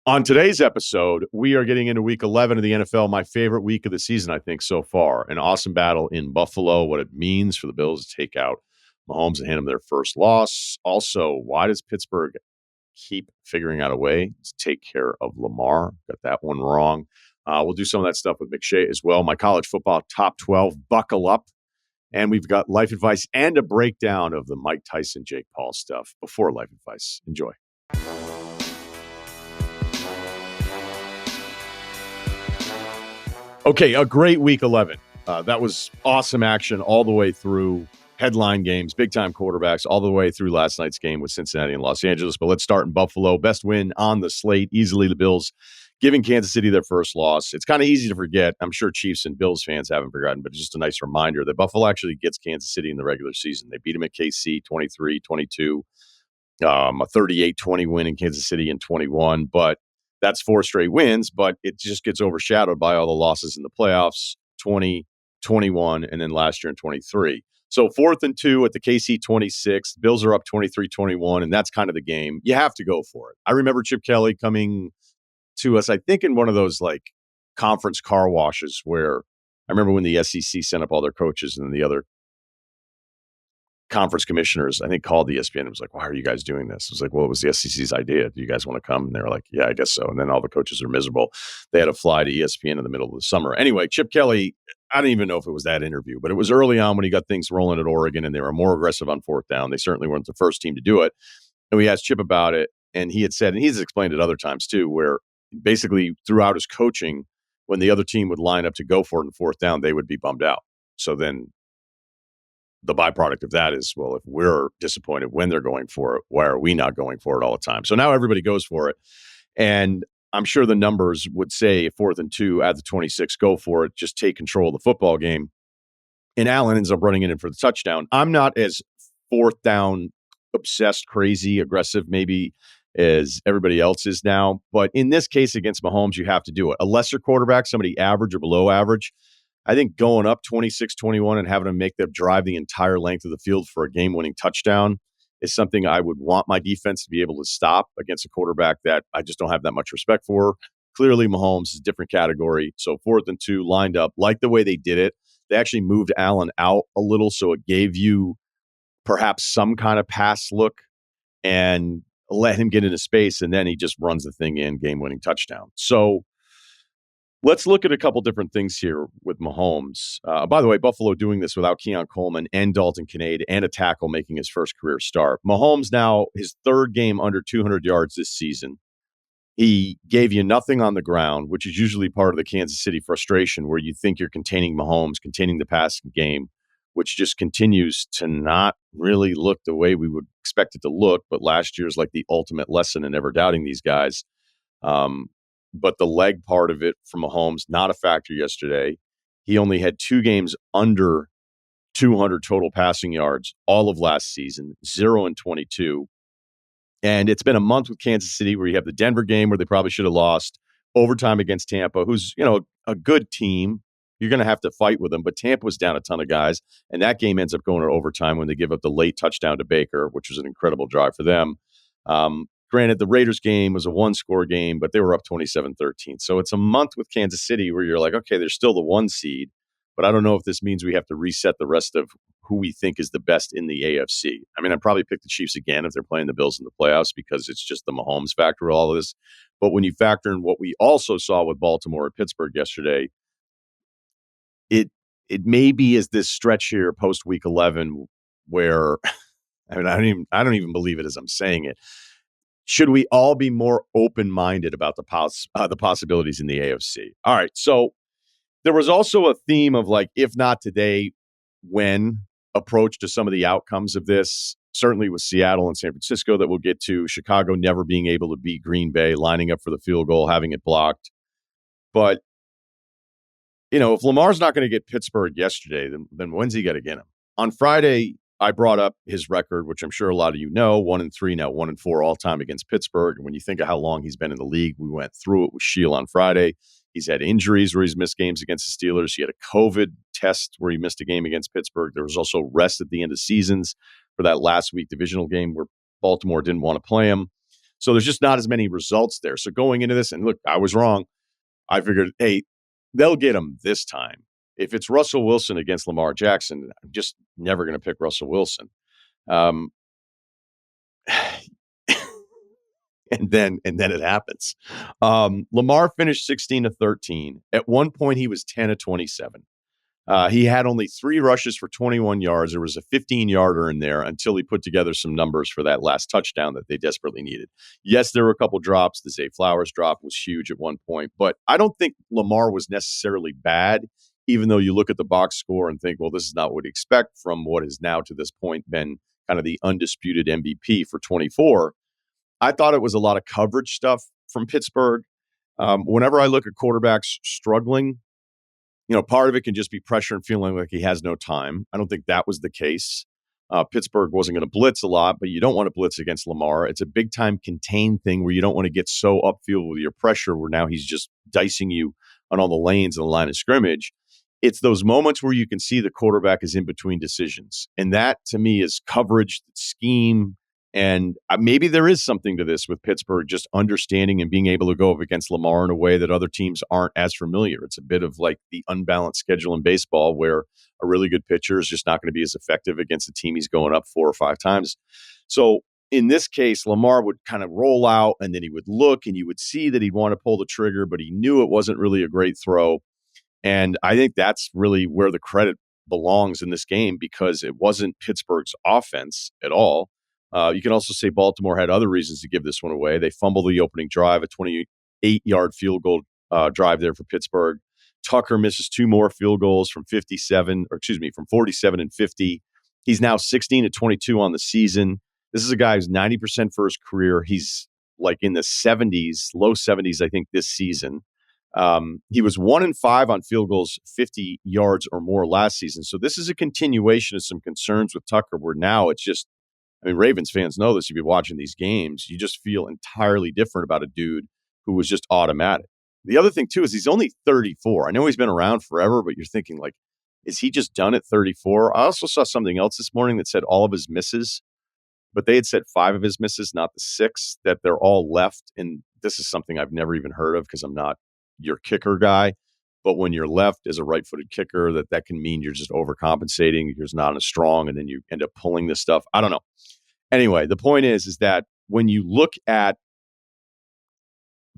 On today's episode, we are getting into week 11 of the NFL, my favorite week of the season, I think, so far. An awesome battle in Buffalo, what it means for the Bills to take out Mahomes and hand them their first loss. Also, why does Pittsburgh keep figuring out a way to take care of Lamar? Got that one wrong. We'll do some of that stuff with McShay as well. My college football top 12, buckle up. And we've got life advice and a breakdown of the Mike Tyson, Jake Paul stuff before life advice. Enjoy. Okay, a great week 11. That was awesome action all the way through, headline games, big-time quarterbacks, all the way through last night's game with Cincinnati and Los Angeles. But let's start in Buffalo. Best win on the slate, easily the Bills, giving Kansas City their first loss. It's kind of easy to forget. I'm sure Chiefs and Bills fans haven't forgotten, but it's just a nice reminder that Buffalo actually gets Kansas City in the regular season. They beat them at KC 23-22, a 38-20 win in Kansas City in 21, but that's 4 straight wins, but it just gets overshadowed by all the losses in the playoffs, 20, 21, and then last year in 23. So 4th and 2 at the KC 26. Bills are up 23-21, and that's kind of the game. You have to go for it. I remember Chip Kelly coming to us, I think, in one of those like conference car washes where I remember when the SEC sent up all their coaches and then the other conference commissioners, I think, called the ESPN and was like, why are you guys doing this? It was like, well, it was the SEC's idea. Do you guys want to come? And they were like, yeah, I guess so. And then all the coaches are miserable. They had to fly to ESPN in the middle of the summer. Anyway, Chip Kelly, I don't even know if it was that interview, but it was early on when he got things rolling at Oregon and they were more aggressive on 4th down. They certainly weren't the first team to do it. And we asked Chip about it. And he had said, and he's explained it other times too, where basically throughout his coaching, when the other team would line up to go for it in 4th down, they would be bummed out. So then the byproduct of that is, well, if we're disappointed when they're going for it, why are we not going for it all the time? So now everybody goes for it. And I'm sure the numbers would say 4th and 2 at the 26, go for it, just take control of the football game. And Allen ends up running it in for the touchdown. I'm not as 4th down obsessed, crazy, aggressive maybe as everybody else is now. But in this case against Mahomes, you have to do it. A lesser quarterback, somebody average or below average, I think going up 26-21 and having them make them drive the entire length of the field for a game-winning touchdown is something I would want my defense to be able to stop against a quarterback that I just don't have that much respect for. Clearly, Mahomes is a different category. So 4th and 2 lined up, like the way they did it. They actually moved Allen out a little, so it gave you perhaps some kind of pass look and let him get into space, and then he just runs the thing in, game-winning touchdown. So let's look at a couple different things here with Mahomes. By the way, Buffalo doing this without Keon Coleman and Dalton Kincaid and a tackle making his first career start. Mahomes now his 3rd game under 200 yards this season. He gave you nothing on the ground, which is usually part of the Kansas City frustration where you think you're containing Mahomes, containing the passing game, which just continues to not really look the way we would expect it to look. But last year's like the ultimate lesson in never doubting these guys. But the leg part of it for Mahomes, not a factor yesterday. He only had 2 games under 200 total passing yards all of last season, 0 and 22. And it's been a month with Kansas City where you have the Denver game where they probably should have lost, overtime against Tampa, who's, a good team. You're going to have to fight with them. But Tampa was down a ton of guys, and that game ends up going to overtime when they give up the late touchdown to Baker, which was an incredible drive for them. Granted, the Raiders game was a 1-score game, but they were up 27-13. So it's a month with Kansas City where you're like, okay, they're still the 1 seed, but I don't know if this means we have to reset the rest of who we think is the best in the AFC. I mean, I'd probably pick the Chiefs again if they're playing the Bills in the playoffs because it's just the Mahomes factor of all of this. But when you factor in what we also saw with Baltimore and Pittsburgh yesterday, it maybe is this stretch here post week 11 where, I mean, I don't even believe it as I'm saying it. Should we all be more open-minded about the possibilities in the AFC? All right, so there was also a theme of like, if not today, when approach to some of the outcomes of this, certainly with Seattle and San Francisco that we'll get to, Chicago never being able to beat Green Bay, lining up for the field goal, having it blocked. But, if Lamar's not going to get Pittsburgh yesterday, then when's he going to get him? On Friday, I brought up his record, which I'm sure a lot of you know, 1-3, now 1-4 all time against Pittsburgh. And when you think of how long he's been in the league, we went through it with Sheil on Friday. He's had injuries where he's missed games against the Steelers. He had a COVID test where he missed a game against Pittsburgh. There was also rest at the end of seasons for that last week divisional game where Baltimore didn't want to play him. So there's just not as many results there. So going into this, and look, I was wrong. I figured, hey, they'll get him this time. If it's Russell Wilson against Lamar Jackson, I'm just never going to pick Russell Wilson. Um, and then it happens. Lamar finished 16-13. At one point, he was 10-27. He had only 3 rushes for 21 yards. There was a 15-yarder in there until he put together some numbers for that last touchdown that they desperately needed. Yes, there were a couple drops. The Zay Flowers drop was huge at one point, but I don't think Lamar was necessarily bad, even though you look at the box score and think, well, this is not what we expect from what has now to this point been kind of the undisputed MVP for 24. I thought it was a lot of coverage stuff from Pittsburgh. Whenever I look at quarterbacks struggling, part of it can just be pressure and feeling like he has no time. I don't think that was the case. Pittsburgh wasn't going to blitz a lot, but you don't want to blitz against Lamar. It's a big time contained thing where you don't want to get so upfield with your pressure where now he's just dicing you on all the lanes and the line of scrimmage. It's those moments where you can see the quarterback is in between decisions. And that to me is coverage, scheme. And maybe there is something to this with Pittsburgh just understanding and being able to go up against Lamar in a way that other teams aren't as familiar. It's a bit of like the unbalanced schedule in baseball where a really good pitcher is just not going to be as effective against a team he's going up 4 or 5 times. So in this case, Lamar would kind of roll out and then he would look and you would see that he'd want to pull the trigger, but he knew it wasn't really a great throw. And I think that's really where the credit belongs in this game because it wasn't Pittsburgh's offense at all. You can also say Baltimore had other reasons to give this one away. They fumbled the opening drive, a 28-yard field goal drive there for Pittsburgh. Tucker misses 2 more field goals from 47 and 50. He's now 16-22 on the season. This is a guy who's 90% for his career. He's like in the 70s, low 70s, I think, this season. He was 1-5 on field goals, 50 yards or more last season. So this is a continuation of some concerns with Tucker where now it's just, Ravens fans know this. You've been watching these games. You just feel entirely different about a dude who was just automatic. The other thing, too, is he's only 34. I know he's been around forever, but you're thinking, like, is he just done at 34? I also saw something else this morning that said all of his misses, but they had said 5 of his misses, not the 6, that they're all left. And this is something I've never even heard of because I'm not your kicker guy. But when you're left as a right-footed kicker, that can mean you're just overcompensating. You're just not as strong, and then you end up pulling this stuff. I don't know. Anyway, the point is that when you look at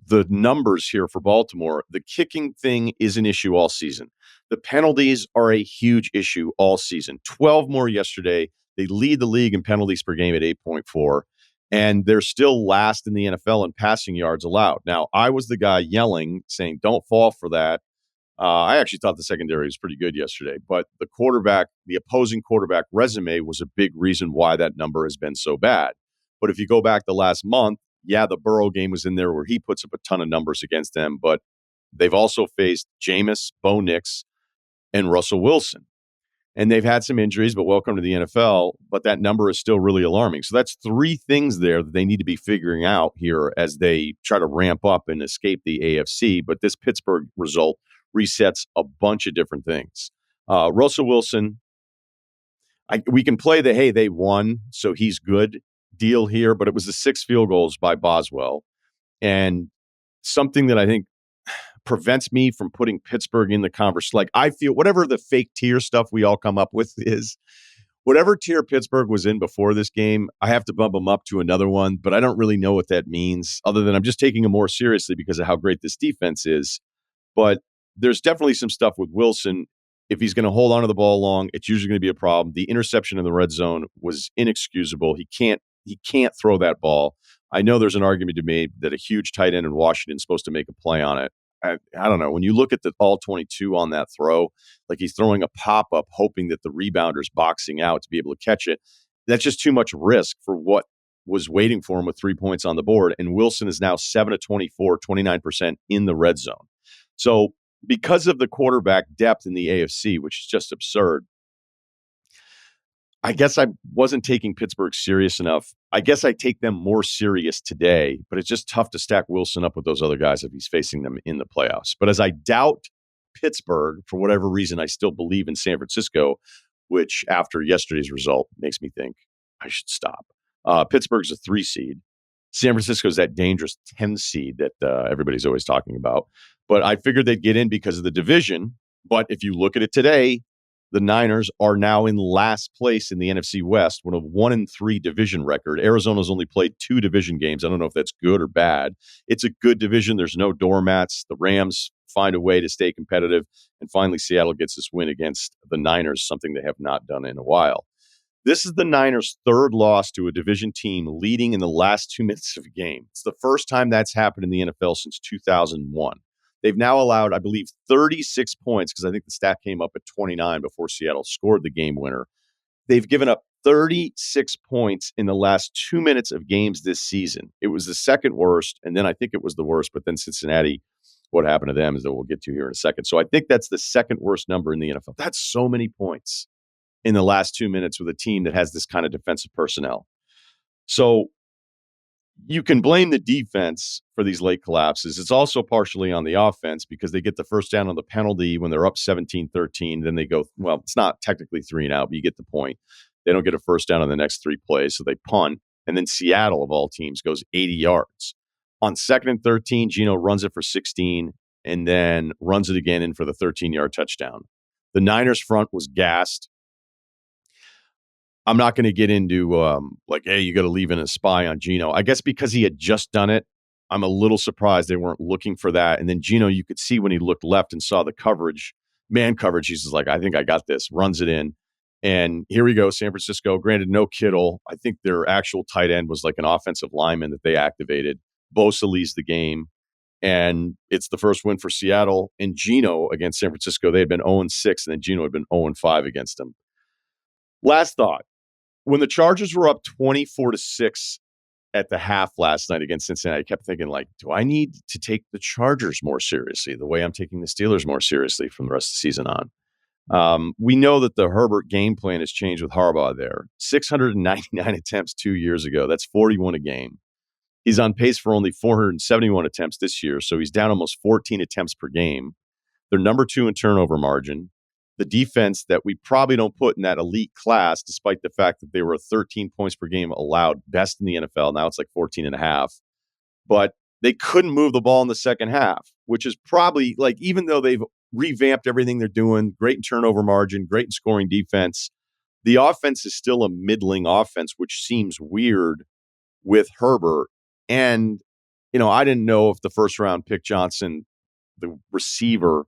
the numbers here for Baltimore, the kicking thing is an issue all season. The penalties are a huge issue all season. 12 more yesterday. They lead the league in penalties per game at 8.4, and they're still last in the NFL in passing yards allowed. Now, I was the guy yelling, saying, don't fall for that. I actually thought the secondary was pretty good yesterday, but the opposing quarterback resume was a big reason why that number has been so bad. But if you go back the last month, the Burrow game was in there where he puts up a ton of numbers against them, but they've also faced Jameis, Bo Nix, and Russell Wilson. And they've had some injuries, but welcome to the NFL. But that number is still really alarming. So that's 3 things there that they need to be figuring out here as they try to ramp up and escape the AFC. But this Pittsburgh result resets a bunch of different things. Russell Wilson, we can play the, hey, they won, so he's good deal here, but it was the 6 field goals by Boswell. And something that I think prevents me from putting Pittsburgh in the conversation. Like, I feel whatever the fake tier stuff we all come up with is, whatever tier Pittsburgh was in before this game, I have to bump them up to another one, but I don't really know what that means other than I'm just taking them more seriously because of how great this defense is. But there's definitely some stuff with Wilson. If he's going to hold on to the ball long, it's usually going to be a problem. The interception in the red zone was inexcusable. He can't throw that ball. I know there's an argument to be made that a huge tight end in Washington is supposed to make a play on it. I don't know. When you look at the all 22 on that throw, like he's throwing a pop-up hoping that the rebounder is boxing out to be able to catch it. That's just too much risk for what was waiting for him with 3 points on the board. And Wilson is now 7-24, 29% in the red zone. So because of the quarterback depth in the AFC, which is just absurd, I guess I wasn't taking Pittsburgh serious enough. I guess I take them more serious today, but it's just tough to stack Wilson up with those other guys if he's facing them in the playoffs. But as I doubt Pittsburgh, for whatever reason, I still believe in San Francisco, which after yesterday's result makes me think I should stop. Pittsburgh's a 3 seed. San Francisco's that dangerous 10 seed that everybody's always talking about. But I figured they'd get in because of the division. But if you look at it today, the Niners are now in last place in the NFC West with a 1-3 division record. Arizona's only played 2 division games. I don't know if that's good or bad. It's a good division. There's no doormats. The Rams find a way to stay competitive. And finally, Seattle gets this win against the Niners, something they have not done in a while. This is the Niners' third loss to a division team leading in the last 2 minutes of a game. It's the first time that's happened in the NFL since 2001. They've now allowed, I believe, 36 points, because I think the stat came up at 29 before Seattle scored the game winner. They've given up 36 points in the last 2 minutes of games this season. It was the second worst, and then I think it was the worst, but then Cincinnati, what happened to them is that we'll get to here in a second. So I think that's the second worst number in the NFL. That's so many points in the last 2 minutes with a team that has this kind of defensive personnel. So you can blame the defense for these late collapses. It's also partially on the offense because they get the first down on the penalty when they're up 17-13. Then they go, well, it's not technically 3 and out, but you get the point. They don't get a first down on the next 3 plays, so they punt. And then Seattle, of all teams, goes 80 yards. On 2nd and 13, Geno runs it for 16 and then runs it again in for the 13-yard touchdown. The Niners front was gassed. I'm not going to get into hey, you got to leave in a spy on Geno. I guess because he had just done it, I'm a little surprised they weren't looking for that. And then Geno, you could see when he looked left and saw the coverage, man coverage, he's just like, I think I got this, runs it in. And here we go, San Francisco. Granted, no Kittle. I think their actual tight end was like an offensive lineman that they activated. Bosa leads the game. And it's the first win for Seattle. And Geno against San Francisco, they had been 0-6, and then Geno had been 0-5 against them. Last thought. When the Chargers were up 24-6 at the half last night against Cincinnati, I kept thinking, like, do I need to take the Chargers more seriously the way I'm taking the Steelers more seriously from the rest of the season on? We know that the Herbert game plan has changed with Harbaugh there. 699 attempts 2 years ago. That's 41 a game. He's on pace for only 471 attempts this year, so he's down almost 14 attempts per game. They're number 2 in turnover margin. The defense that we probably don't put in that elite class, despite the fact that they were 13 points per game allowed, best in the NFL. Now it's like 14 and a half. But they couldn't move the ball in the second half, which is probably, like, even though they've revamped everything they're doing, great in turnover margin, great in scoring defense, the offense is still a middling offense, which seems weird with Herbert. And, I didn't know if the first round pick Johnson, the receiver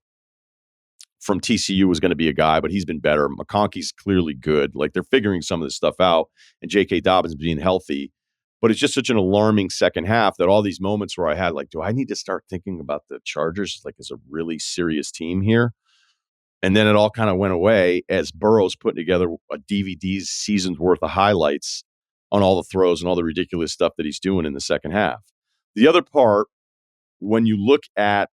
from TCU, was going to be a guy, but he's been better. McConkey's clearly good. Like, they're figuring some of this stuff out, and J.K. Dobbins being healthy. But it's just such an alarming second half that all these moments where I had, like, do I need to start thinking about the Chargers like as a really serious team here? And then it all kind of went away as Burrow's putting together a DVD's season's worth of highlights on all the throws and all the ridiculous stuff that he's doing in the second half. The other part, when you look at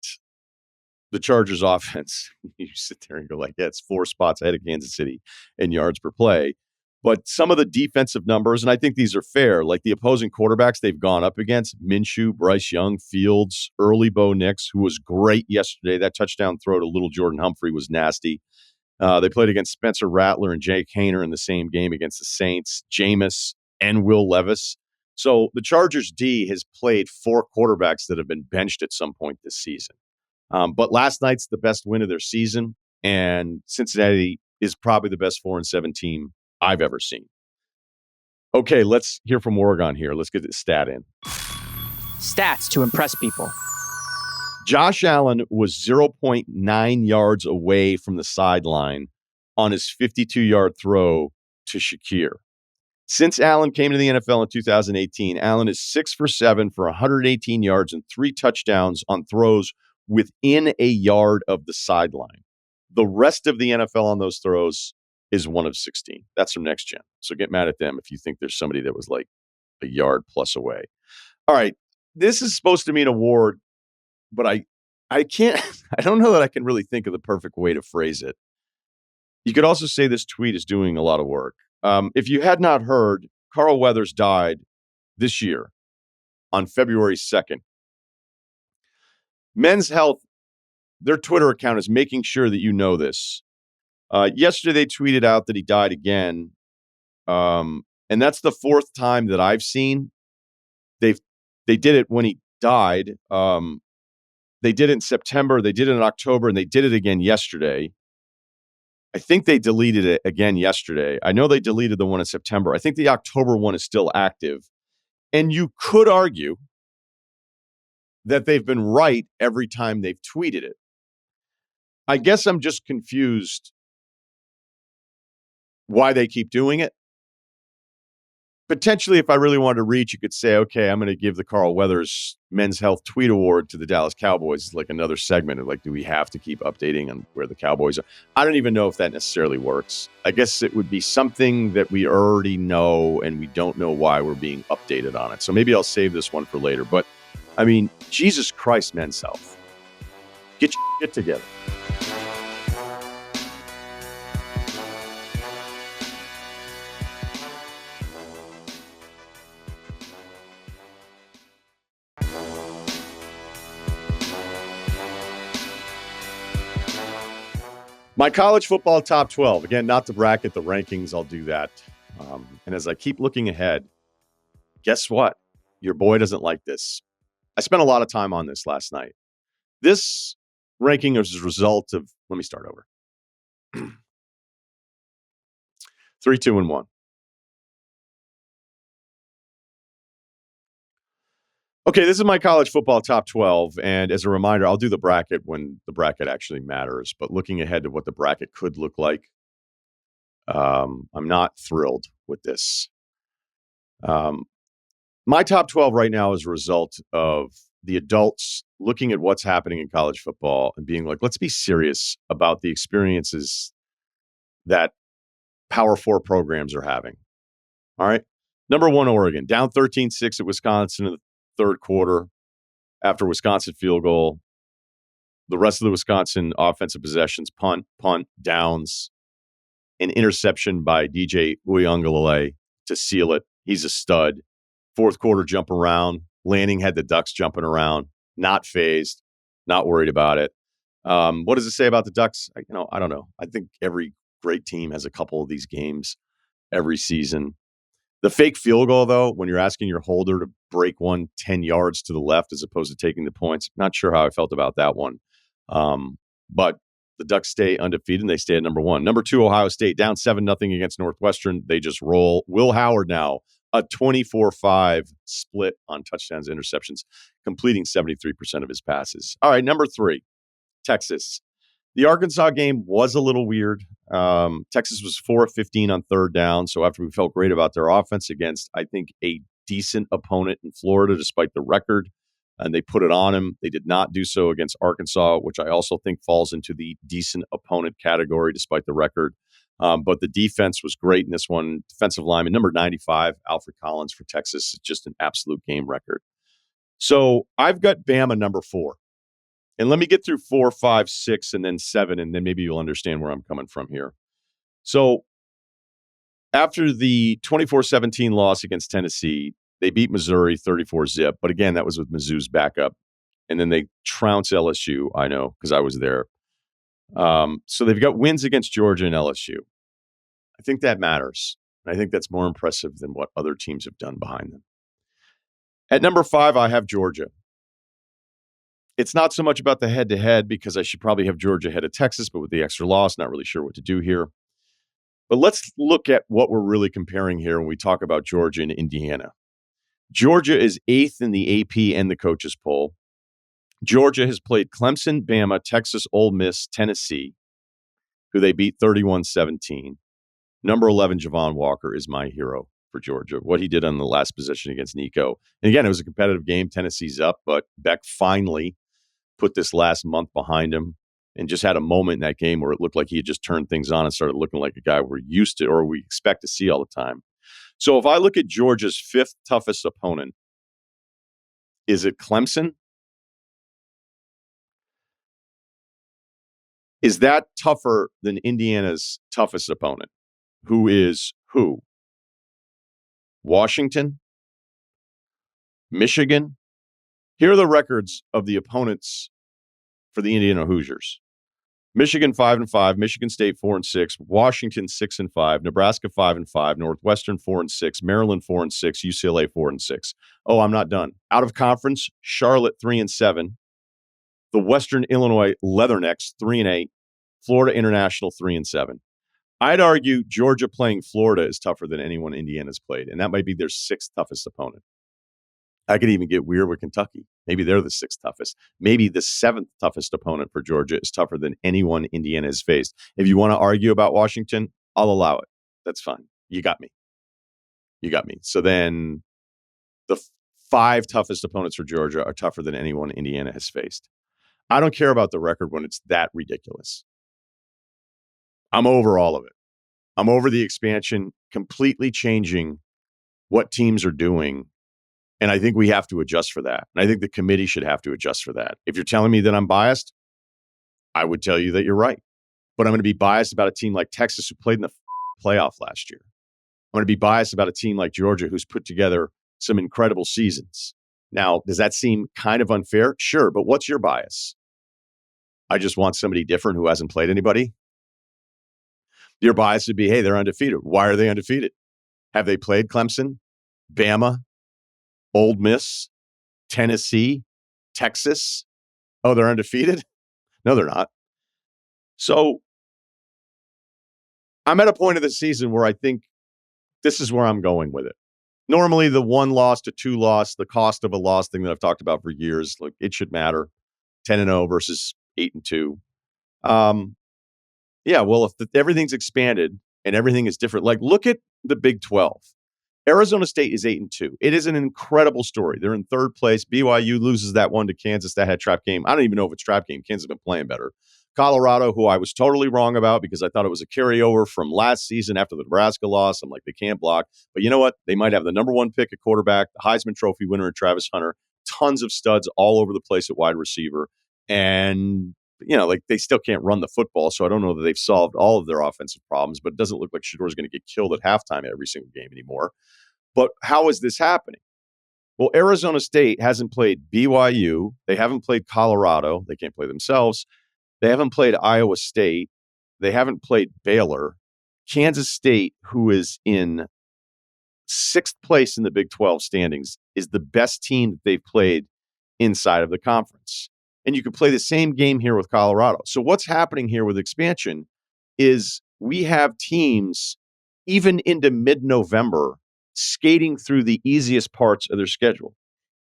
the Chargers offense, you sit there and go like, yeah, it's 4 spots ahead of Kansas City in yards per play. But some of the defensive numbers, and I think these are fair, like the opposing quarterbacks they've gone up against, Minshew, Bryce Young, Fields, early Bo Nix, who was great yesterday. That touchdown throw to little Jordan Humphrey was nasty. They played against Spencer Rattler and Jake Haener in the same game against the Saints, Jameis and Will Levis. So the Chargers D has played 4 quarterbacks that have been benched at some point this season. But last night's the best win of their season, and Cincinnati is probably the best 4-7 team I've ever seen. Okay, let's hear from Wargon here. Let's get this stat in. Stats to impress people. Josh Allen was 0.9 yards away from the sideline on his 52-yard throw to Shakir. Since Allen came to the NFL in 2018, Allen is 6 for 7 for 118 yards and 3 touchdowns on throws within a yard of the sideline. The rest of the NFL on those throws is 1 of 16. That's from Next Gen. So get mad at them if you think there's somebody that was like a yard plus away. All right. This is supposed to be an award, but I can't, I don't know that I can really think of the perfect way to phrase it. You could also say this tweet is doing a lot of work. If you had not heard, Carl Weathers died this year on February 2nd. Men's Health, their Twitter account is making sure that you know this. Yesterday, they tweeted out that he died again. And that's the 4th time that I've seen. They've They did it when he died. They did it in September. They did it in October, and they did it again yesterday. I think they deleted it again yesterday. I know they deleted the one in September. I think the October one is still active. And you could argue that they've been right every time they've tweeted it. I guess I'm just confused why they keep doing it. Potentially, if I really wanted to reach, you could say, okay, I'm going to give the Carl Weathers Men's Health Tweet Award to the Dallas Cowboys, like another segment of like, do we have to keep updating on where the Cowboys are? I don't even know if that necessarily works. I guess it would be something that we already know and we don't know why we're being updated on it. So maybe I'll save this one for later. But I mean, Jesus Christ, Men's Health. Get your shit together. My college football top 12. Again, not to bracket the rankings. I'll do that. And as I keep looking ahead, guess what? Your boy doesn't like this. I spent a lot of time on this last night. This ranking is a result of, let me start over. 3, 2, and 1. Okay, this is my college football top 12. And as a reminder, I'll do the bracket when the bracket actually matters. But looking ahead to what the bracket could look like, I'm not thrilled with this. My top 12 right now is a result of the adults looking at what's happening in college football and being like, let's be serious about the experiences that Power 4 programs are having. All right. Number 1, Oregon, down 13-6 at Wisconsin in the third quarter after Wisconsin field goal. The rest of the Wisconsin offensive possessions, punt, downs, an interception by DJ Uiagalelei to seal it. He's a stud. Fourth quarter jump around. Lanning had the Ducks jumping around. Not phased. Not worried about it. What does it say about the Ducks? I don't know. I think every great team has a couple of these games every season. The fake field goal, though, when you're asking your holder to break one 10 yards to the left as opposed to taking the points, not sure how I felt about that one. But the Ducks stay undefeated, and they stay at number 1. Number 2, Ohio State, down 7-0 against Northwestern. They just roll. Will Howard now, a 24-5 split on touchdowns and interceptions, completing 73% of his passes. All right, number 3, Texas. The Arkansas game was a little weird. Texas was 4 of 15 on third down. So after we felt great about their offense against, I think, a decent opponent in Florida, despite the record, and they put it on him, they did not do so against Arkansas, which I also think falls into the decent opponent category, despite the record. But the defense was great in this one. Defensive lineman, number 95, Alfred Collins for Texas, just an absolute game record. So I've got Bama number 4. And let me get through 4, 5, 6, and then 7, and then maybe you'll understand where I'm coming from here. So after the 24-17 loss against Tennessee, they beat Missouri 34-zip. But again, that was with Mizzou's backup. And then they trounce LSU, I know, because I was there. So they've got wins against Georgia and LSU. I think that matters. I think that's more impressive than what other teams have done behind them. At number 5, I have Georgia. It's not so much about the head-to-head because I should probably have Georgia ahead of Texas, but with the extra loss, not really sure what to do here. But let's look at what we're really comparing here when we talk about Georgia and Indiana. Georgia is 8th in the AP and the coaches poll. Georgia has played Clemson, Bama, Texas, Ole Miss, Tennessee, who they beat 31-17. Number 11, Javon Walker, is my hero for Georgia. What he did on the last possession against Nico. And again, it was a competitive game. Tennessee's up, but Beck finally put this last month behind him and just had a moment in that game where it looked like he had just turned things on and started looking like a guy we're used to or we expect to see all the time. So if I look at Georgia's 5th toughest opponent, is it Clemson? Is that tougher than Indiana's toughest opponent? Who is who? Washington? Michigan? Here are the records of the opponents for the Indiana Hoosiers. Michigan 5-5, Michigan State 4-6, Washington 6-5, Nebraska 5-5, Northwestern 4-6, Maryland 4-6, UCLA 4-6. Oh, I'm not done. Out of conference, Charlotte 3-7, the Western Illinois Leathernecks 3-8, Florida International 3-7. I'd argue Georgia playing Florida is tougher than anyone Indiana's played, and that might be their sixth toughest opponent. I could even get weird with Kentucky. Maybe they're the sixth toughest. Maybe the seventh toughest opponent for Georgia is tougher than anyone Indiana has faced. If you want to argue about Washington, I'll allow it. That's fine. You got me. So then the five toughest opponents for Georgia are tougher than anyone Indiana has faced. I don't care about the record when it's that ridiculous. I'm over all of it. I'm over the expansion completely changing what teams are doing. And I think we have to adjust for that. And I think the committee should have to adjust for that. If you're telling me that I'm biased, I would tell you that you're right. But I'm going to be biased about a team like Texas who played in the playoff last year. I'm going to be biased about a team like Georgia who's put together some incredible seasons. Now, does that seem kind of unfair? Sure, but what's your bias? I just want somebody different who hasn't played anybody. Your bias would be, hey, they're undefeated. Why are they undefeated? Have they played Clemson, Bama, Ole Miss, Tennessee, Texas? Oh, they're undefeated? No, they're not. So I'm at a point of the season where I think this is where I'm going with it. Normally, the 1 loss to 2 loss, the cost of a loss thing that I've talked about for years, like it should matter. 10-0 versus 8-2. Yeah, well, if everything's expanded and everything is different, like look at the Big 12. Arizona State is 8-2. It is an incredible story. They're in third place. BYU loses that one to Kansas. That had trap game. I don't even know if it's trap game. Kansas has been playing better. Colorado, who I was totally wrong about because I thought it was a carryover from last season after the Nebraska loss. I'm like, they can't block. But you know what? They might have the number 1 pick at quarterback, the Heisman Trophy winner in Travis Hunter, tons of studs all over the place at wide receiver. And like they still can't run the football, so I don't know that they've solved all of their offensive problems, but it doesn't look like Shador's going to get killed at halftime every single game anymore. But how is this happening? Well, Arizona State hasn't played BYU. They haven't played Colorado. They can't play themselves. They haven't played Iowa State. They haven't played Baylor. Kansas State, who is in 6th place in the Big 12 standings, is the best team that they've played inside of the conference. And you could play the same game here with Colorado. So what's happening here with expansion is we have teams, even into mid-November, skating through the easiest parts of their schedule.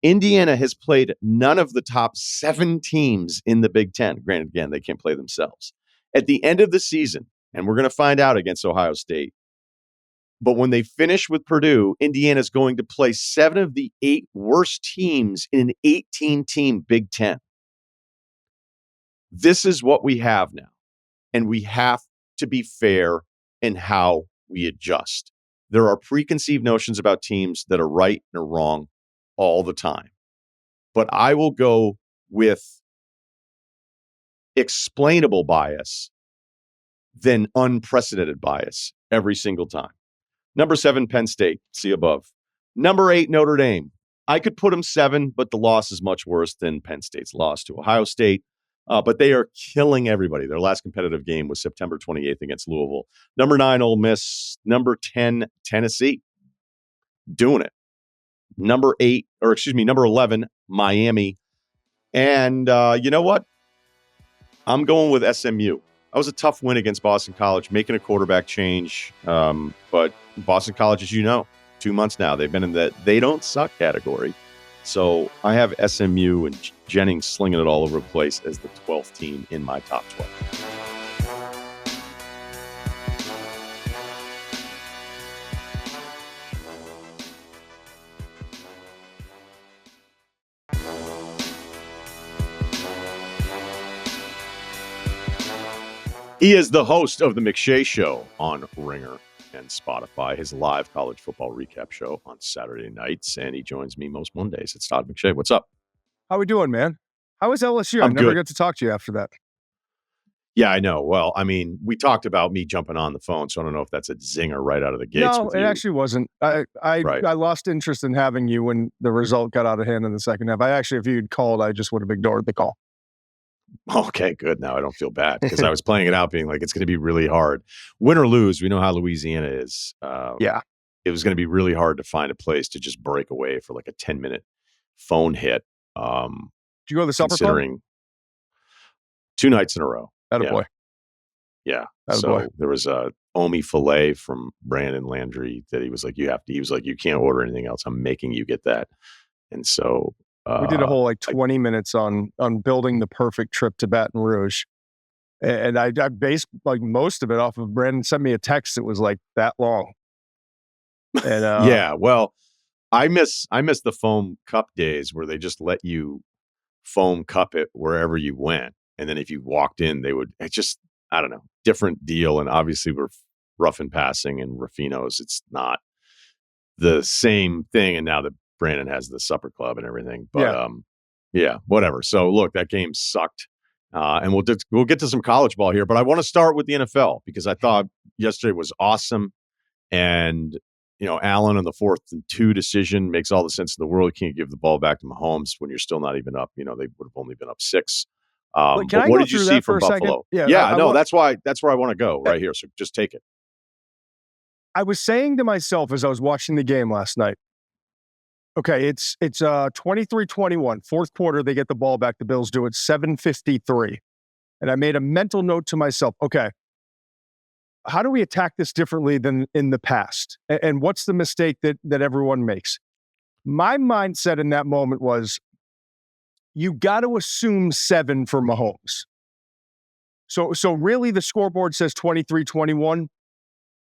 Indiana has played none of the top 7 teams in the Big Ten. Granted, again, they can't play themselves. At the end of the season, and we're going to find out against Ohio State, but when they finish with Purdue, Indiana's going to play 7 of the 8 worst teams in an 18-team Big Ten. This is what we have now, and we have to be fair in how we adjust. There are preconceived notions about teams that are right and are wrong all the time. But I will go with explainable bias than unprecedented bias every single time. Number 7, Penn State, see above. Number 8, Notre Dame. I could put them 7, but the loss is much worse than Penn State's loss to Ohio State. But they are killing everybody. Their last competitive game was September 28th against Louisville. Number 9, Ole Miss. Number 10, Tennessee. Doing it. Number 11, Miami. And you know what? I'm going with SMU. That was a tough win against Boston College, making a quarterback change. But Boston College, as you know, 2 months now, they've been in the they don't suck category. So I have SMU and Jennings slinging it all over the place as the 12th team in my top 12. He is the host of The McShay Show on Ringer and Spotify, his live college football recap show on Saturday nights, and he joins me most Mondays. It's Todd McShay. What's up? How we doing, man? How was LSU? I'm I never good. got to talk to you after that. Yeah, I know. Well, I mean, we talked about me jumping on the phone, so I don't know if that's a zinger right out of the gates. No, it actually wasn't. I lost interest in having you when the result got out of hand in the second half. If you'd called, I just would have ignored the call. Okay, good. Now I don't feel bad because I was playing it out being like, it's going to be really hard. Win or lose, we know how Louisiana is. Yeah. It was going to be really hard to find a place to just break away for like a 10-minute phone hit. Did you go to the supper club? Considering 2 nights in a row. Attaboy. Yeah. Attaboy. So there was a Omi filet from Brandon Landry that he was like, he was like, you can't order anything else. I'm making you get that. And so we did a whole like 20 minutes on building the perfect trip to Baton Rouge. And I based like most of it off of Brandon sent me a text that was like that long. And yeah, well, I miss the foam cup days where they just let you foam cup it wherever you went. And then if you walked in, it's just, I don't know, different deal. And obviously we're rough and passing and Raffinos. It's not the same thing. And now that Brandon has the supper club and everything, but yeah, whatever. So look, that game sucked. And we'll get to some college ball here, but I want to start with the NFL because I thought yesterday was awesome. And, Allen on the 4th and 2 decision makes all the sense in the world. You can't give the ball back to Mahomes when you're still not even up. They would have only been up 6. But what did you see from Buffalo? Yeah, that's where I want to go right here. So just take it. I was saying to myself as I was watching the game last night, okay, it's 23-21, fourth quarter, they get the ball back. The Bills do it 7:53. And I made a mental note to myself, okay, how do we attack this differently than in the past? And what's the mistake that everyone makes? My mindset in that moment was, you got to assume 7 for Mahomes. So really the scoreboard says 23-21.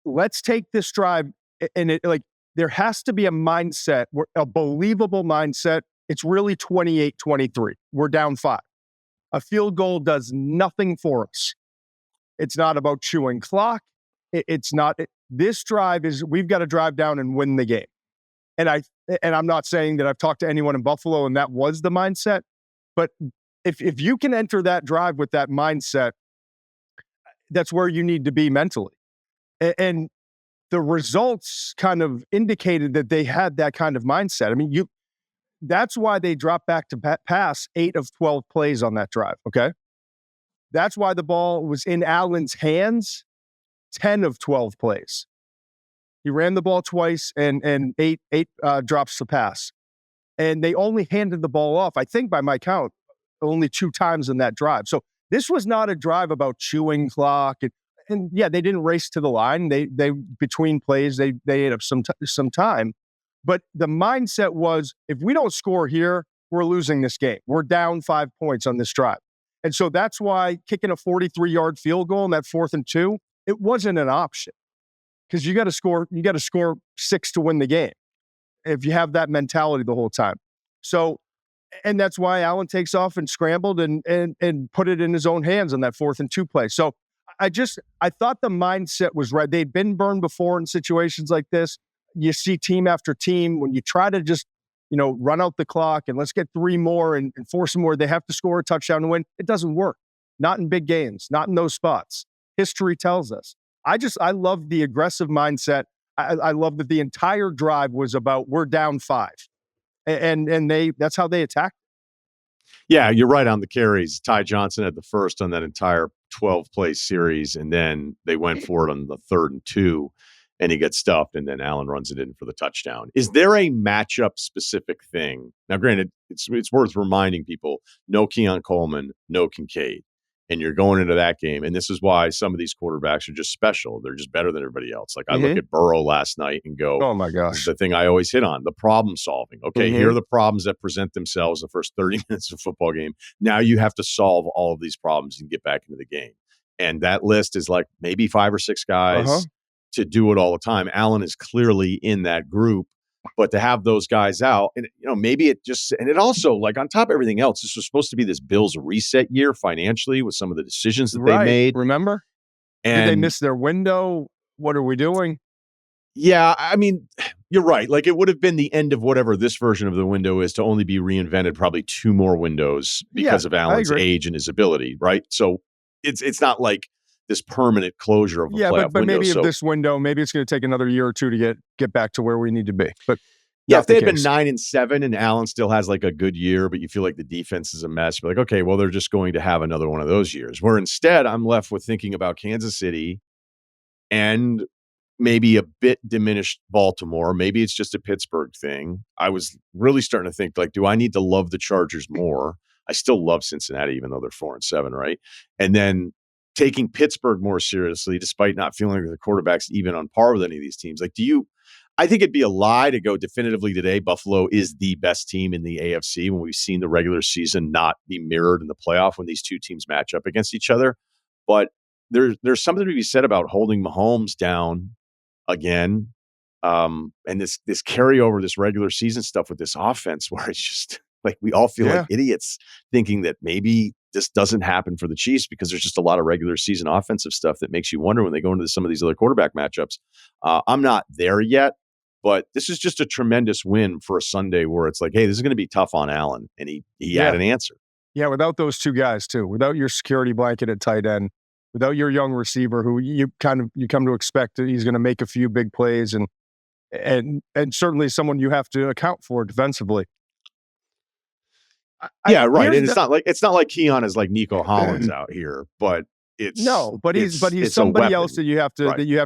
Let's take this drive, and there has to be a mindset, a believable mindset. It's really 28-23. We're down 5. A field goal does nothing for us. It's not about chewing clock. It's not. This drive is, we've got to drive down and win the game. And I'm not saying that I've talked to anyone in Buffalo and that was the mindset, but if you can enter that drive with that mindset, that's where you need to be mentally. And the results kind of indicated that they had that kind of mindset. I mean, that's why they dropped back to pass 8 of 12 plays on that drive, okay? That's why the ball was in Allen's hands 10 of 12 plays. He ran the ball twice and eight drops to pass. And they only handed the ball off, I think by my count, only 2 times in that drive. So this was not a drive about chewing clock. And yeah, they didn't race to the line. They between plays, they ate up some time. But the mindset was, if we don't score here, we're losing this game. We're down 5 points on this drive. And so that's why kicking a 43-yard field goal in that 4th and 2, it wasn't an option. Because you got to score 6 to win the game if you have that mentality the whole time. So, and that's why Allen takes off and scrambled and put it in his own hands on that 4th and 2 play. So I thought the mindset was right. They'd been burned before in situations like this. You see team after team, when you try to just, run out the clock and let's get 3 more and force them where they have to score a touchdown to win. It doesn't work. Not in big games, not in those spots. History tells us. I love the aggressive mindset. I love that the entire drive was about, we're down 5. And that's how they attacked. Yeah, you're right on the carries. Ty Johnson had the first on that entire 12-play series, and then they went for it on the 3rd and 2, and he gets stuffed, and then Allen runs it in for the touchdown. Is there a matchup-specific thing? Now, granted, it's worth reminding people, no Keon Coleman, no Kincaid, and you're going into that game, and this is why some of these quarterbacks are just special. They're just better than everybody else. Like, I look at Burrow last night and go, oh my gosh, this is the thing I always hit on, the problem solving. Okay, here are the problems that present themselves the first 30 minutes of a football game. Now you have to solve all of these problems and get back into the game. And that list is like maybe 5 or 6 guys to do it all the time. Allen is clearly in that group. But to have those guys out, and maybe it just, and it also, like, on top of everything else, this was supposed to be this Bills reset year financially with some of the decisions that they made. Remember? And did they miss their window? What are we doing? Yeah, I mean, you're right. Like, it would have been the end of whatever this version of the window is to only be reinvented probably 2 more windows because of Allen's age and his ability, right? So it's not like this permanent closure of a playoff window. Maybe if this window, maybe it's going to take another year or 2 to get back to where we need to be. But Yeah, if they had been case. 9-7 and Allen still has like a good year, but you feel like the defense is a mess, you're like, okay, well, they're just going to have another one of those years. Where instead, I'm left with thinking about Kansas City and maybe a bit diminished Baltimore. Maybe it's just a Pittsburgh thing. I was really starting to think, like, do I need to love the Chargers more? I still love Cincinnati, even though they're 4-7, right? And then taking Pittsburgh more seriously, despite not feeling like the quarterback's even on par with any of these teams. Like, I think it'd be a lie to go definitively today Buffalo is the best team in the AFC when we've seen the regular season not be mirrored in the playoff when these two teams match up against each other. But there's something to be said about holding Mahomes down again. And this carryover, this regular season stuff with this offense where it's just like we all feel like idiots thinking that maybe this doesn't happen for the Chiefs because there's just a lot of regular season offensive stuff that makes you wonder when they go into some of these other quarterback matchups. I'm not there yet, but this is just a tremendous win for a Sunday where it's like, hey, this is going to be tough on Allen. And he had an answer. Yeah, without those two guys too, without your security blanket at tight end, without your young receiver who you come to expect that he's going to make a few big plays and certainly someone you have to account for defensively. Right. And it's not like Keon is like Nico Hollins out here, but he's somebody else that you have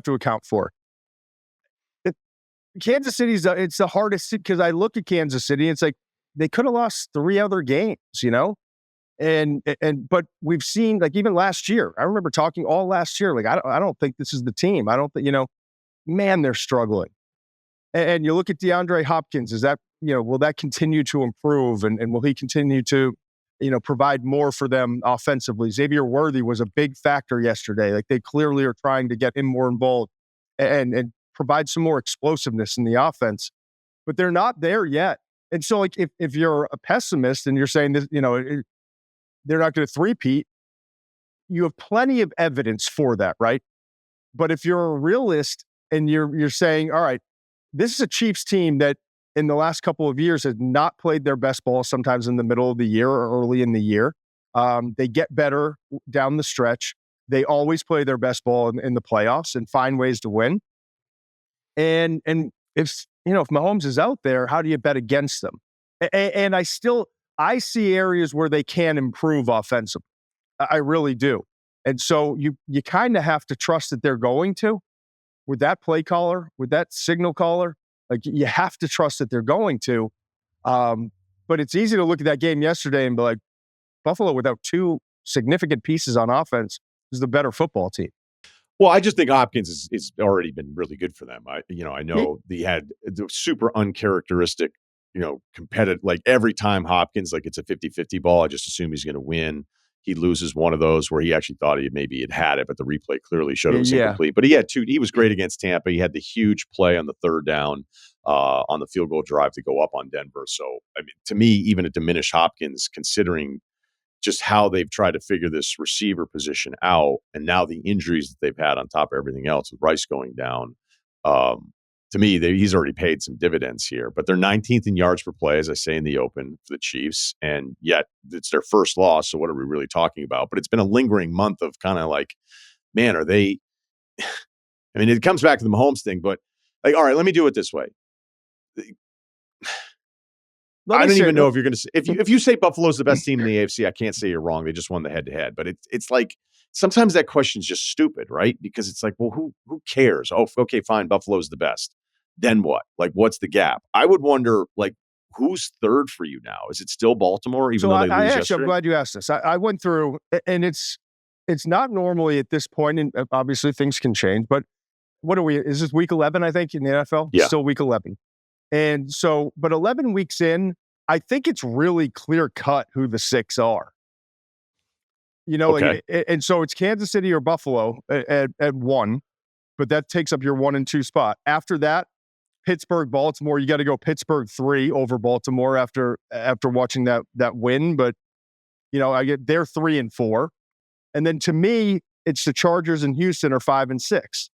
to account for. Kansas City's it's the hardest because I look at Kansas City, it's like they could have lost 3 other games, but we've seen, like, even last year, I remember talking all last year, like, I don't think this is the team. I don't think, man, they're struggling. And you look at DeAndre Hopkins, is that, will that continue to improve and will he continue to, provide more for them offensively? Xavier Worthy was a big factor yesterday. Like, they clearly are trying to get him more involved and provide some more explosiveness in the offense, but they're not there yet. And so, like, if you're a pessimist and you're saying this, they're not going to three-peat, you have plenty of evidence for that, right? But if you're a realist and you're saying, all right, this is a Chiefs team that in the last couple of years has not played their best ball, sometimes in the middle of the year or early in the year. They get better down the stretch. They always play their best ball in the playoffs and find ways to win. And if Mahomes is out there, how do you bet against them? And I see areas where they can improve offensively. I really do. And so you kind of have to trust that they're going to, with that play caller, with that signal caller, like, you have to trust that they're going to. But it's easy to look at that game yesterday and be like, Buffalo without 2 significant pieces on offense is the better football team. Well, I just think Hopkins is already been really good for them. I know he had the super uncharacteristic, competitive, like every time Hopkins, like it's a 50-50 ball, I just assume he's going to win. He loses one of those where he actually thought he had it, but the replay clearly showed it was incomplete. But he had 2. He was great against Tampa. He had the huge play on the 3rd down on the field goal drive to go up on Denver. So, I mean, to me, even a diminished Hopkins, considering just how they've tried to figure this receiver position out, and now the injuries that they've had on top of everything else with Rice going down, to me, he's already paid some dividends here. But they're 19th in yards per play, as I say in the open, for the Chiefs, and yet it's their first loss. So what are we really talking about? But it's been a lingering month of kind of like, man, are they? I mean, it comes back to the Mahomes thing, but like, all right, let me do it this way. I don't even know if you're going to say, if you say Buffalo's the best team in the AFC, I can't say you're wrong. They just won the head-to-head. But it's like sometimes that question's just stupid, right? Because it's like, well, who cares? Oh, okay, fine, Buffalo's the best. Then what? Like, what's the gap? I would wonder, like, who's third for you now? Is it still Baltimore, even though they lose yesterday? I'm glad you asked this. I went through, and it's not normally at this point, and obviously things can change, but what are we? Is this week 11, I think, in the NFL? Yeah. Still week 11. And so, but 11 weeks in, I think it's really clear cut who the 6 are. Okay. And so it's Kansas City or Buffalo at 1, but that takes up your 1 and 2 spot. After that, Pittsburgh, Baltimore, you got to go Pittsburgh 3 over Baltimore after watching that win. But, I get they're 3 and 4. And then to me, it's the Chargers and Houston are 5 and 6.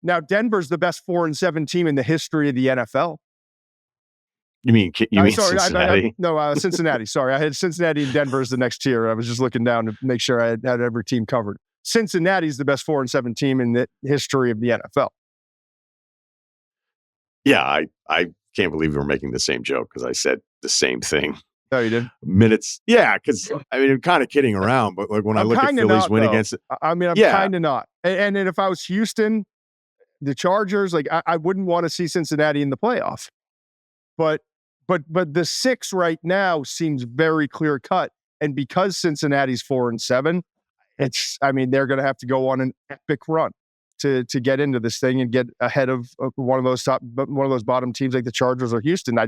Now, Denver's the best 4 and 7 team in the history of the NFL. You mean Cincinnati? Cincinnati. Sorry, I had Cincinnati and Denver as the next tier. I was just looking down to make sure I had every team covered. Cincinnati's the best 4 and 7 team in the history of the NFL. Yeah, I can't believe we're making the same joke because I said the same thing. No, you didn't. Minutes. Yeah, because I mean, I'm kind of kidding around, but like when I look at Phillies win against it. I mean, I'm kind of not. And then if I was Houston, the Chargers, like I wouldn't want to see Cincinnati in the playoff. But the 6 right now seems very clear cut. And because Cincinnati's 4-7, they're going to have to go on an epic run to get into this thing and get ahead of one of those bottom teams like the Chargers or Houston. I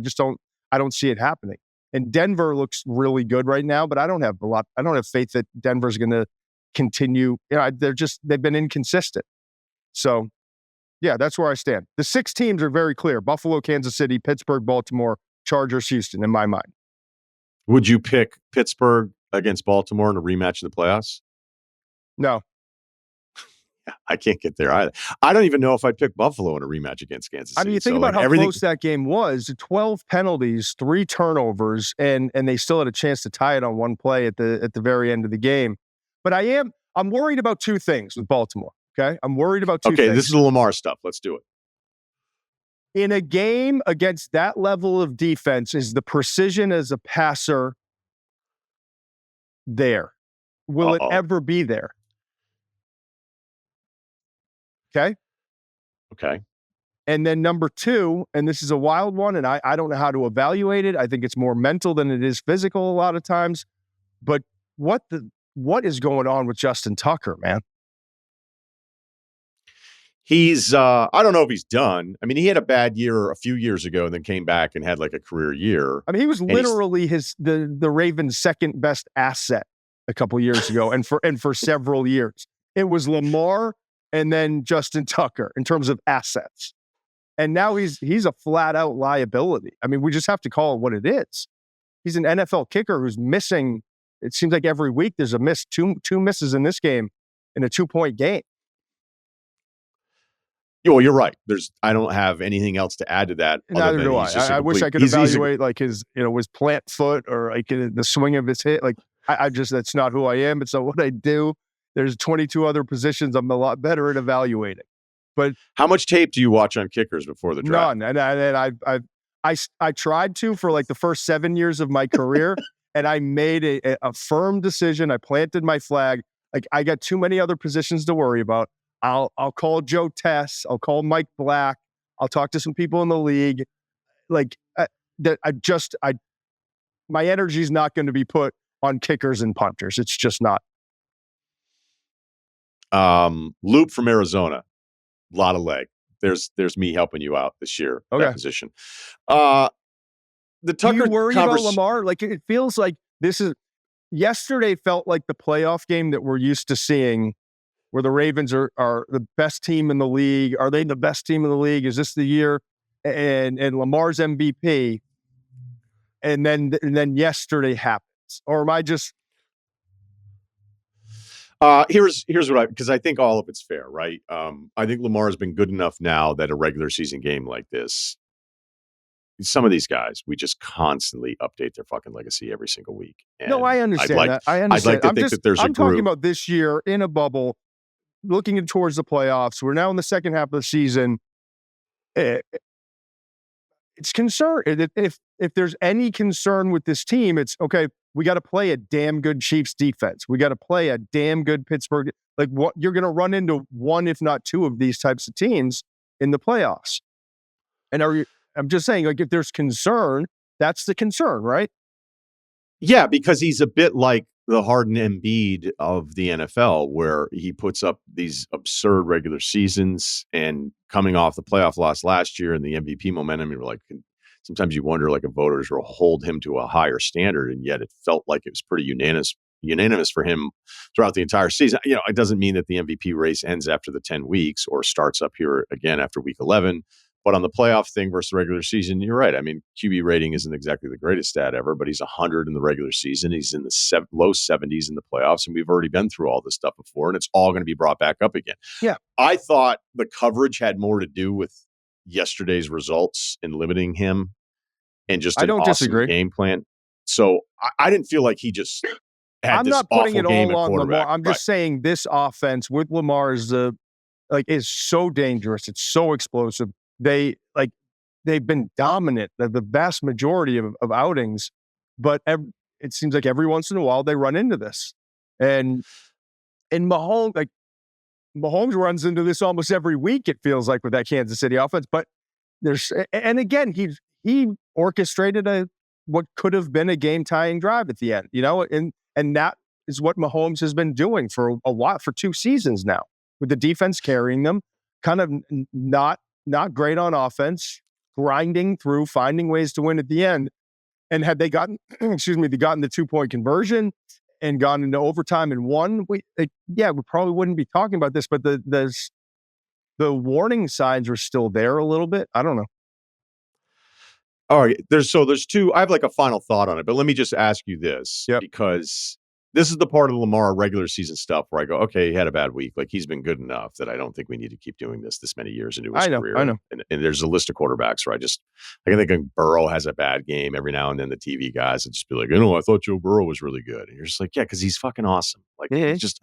don't see it happening. And Denver looks really good right now, but I don't have faith that Denver's going to continue. They've been inconsistent. So yeah, that's where I stand. The 6 teams are very clear: Buffalo, Kansas City, Pittsburgh, Baltimore, Chargers, Houston, in my mind. Would you pick Pittsburgh against Baltimore in a rematch in the playoffs? No. I can't get there either. I don't even know if I'd pick Buffalo in a rematch against Kansas City. I mean, you think about how close that game was: 12 penalties, 3 turnovers, and they still had a chance to tie it on one play at the very end of the game. But I'm worried about 2 things with Baltimore. Okay, I'm worried about 2 things. Okay, this is the Lamar stuff. Let's do it. In a game against that level of defense, is the precision as a passer there? Will it ever be there? Okay. And then number 2, and this is a wild one, and I don't know how to evaluate it. I think it's more mental than it is physical a lot of times. But what is going on with Justin Tucker, man? He's I don't know if he's done. I mean, he had a bad year a few years ago and then came back and had like a career year. I mean, he was literally the Ravens' second best asset a couple years ago and for several years. It was Lamar and then Justin Tucker in terms of assets. And now he's a flat out liability. I mean, we just have to call it what it is. He's an NFL kicker who's missing. It seems like every week there's a miss, two misses in this game in a 2-point game. Well, you're right. I don't have anything else to add to that. Neither do I. I wish I could evaluate like his plant foot or like the swing of his hit. Like that's not who I am. It's not what I do. There's 22 other positions I'm a lot better at evaluating. But how much tape do you watch on kickers before the draft? None. And I tried to for like the first 7 years of my career, and I made a firm decision. I planted my flag. Like I got too many other positions to worry about. I'll call Joe Tess. I'll call Mike Black. I'll talk to some people in the league. Like my energy is not going to be put on kickers and punters. It's just not. Loop from Arizona, a lot of leg. There's me helping you out this year. Okay. That position. The Tucker. Do you worry about Lamar? Like it feels like yesterday felt like the playoff game that we're used to seeing, where the Ravens are the best team in the league. Are they the best team in the league? Is this the year? And Lamar's MVP. And then yesterday happens. Or am I just? Here's what because I think all of it's fair, right? I think Lamar has been good enough now that a regular season game like this, some of these guys, we just constantly update their fucking legacy every single week. And no, I understand that. I understand. I'd like to think that there's a group. I'm talking about this year in a bubble, looking towards the playoffs. We're now in the second half of the season. It's concern. If there's any concern with this team, it's okay. We got to play a damn good Chiefs defense. We got to play a damn good Pittsburgh. Like what you're going to run into one, if not two, of these types of teams in the playoffs. And I'm just saying, like, if there's concern, that's the concern, right? Yeah, because he's a bit like the Harden Embiid of the NFL, where he puts up these absurd regular seasons and coming off the playoff loss last year and the MVP momentum, you're like, sometimes you wonder, like, if voters will hold him to a higher standard, and yet it felt like it was pretty unanimous for him throughout the entire season. You know, it doesn't mean that the MVP race ends after the 10 weeks or starts up here again after week 11. But on the playoff thing versus the regular season, you're right. I mean, QB rating isn't exactly the greatest stat ever, but he's 100 in the regular season. He's in the low 70s in the playoffs, and we've already been through all this stuff before, and it's all going to be brought back up again. Yeah, I thought the coverage had more to do with yesterday's results in limiting him and just an awesome game plan. So I didn't feel like he just had I'm this not putting awful it game all at on quarterback. Lamar. I'm just saying this offense with Lamar is so dangerous. It's so explosive. They they've been dominant the vast majority of outings, but it seems like every once in a while they run into this. And Mahomes runs into this almost every week, it feels like, with that Kansas City offense. But and again, he orchestrated what could have been a game-tying drive at the end, and that is what Mahomes has been doing for a while, for 2 seasons now, with the defense carrying them, kind of not great on offense, grinding through, finding ways to win at the end. And had they gotten, the 2-point conversion and gone into overtime and won, we probably wouldn't be talking about this. But the warning signs are still there a little bit. I don't know. All right. There's 2. I have like a final thought on it, but let me just ask you this, because this is the part of the Lamar regular season stuff where I go, okay, he had a bad week. Like, he's been good enough that I don't think we need to keep doing this many years into his career. I know. And there's a list of quarterbacks where I can think Burrow has a bad game every now and then. The TV guys would just be like, I thought Joe Burrow was really good. And you're just like, yeah, because he's fucking awesome. Like, it's just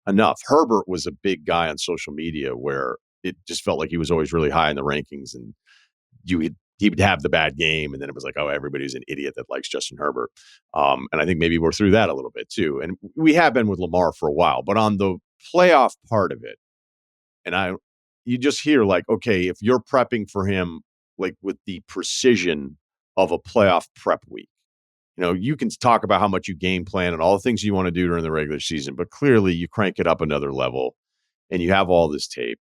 enough. Herbert was a big guy on social media where it just felt like he was always really high in the rankings, and he would have the bad game, and then it was like, oh, everybody's an idiot that likes Justin Herbert. And I think maybe we're through that a little bit too. And we have been with Lamar for a while, but on the playoff part of it, and you just hear like, okay, if you're prepping for him, like with the precision of a playoff prep week, you can talk about how much you game plan and all the things you want to do during the regular season, but clearly you crank it up another level and you have all this tape,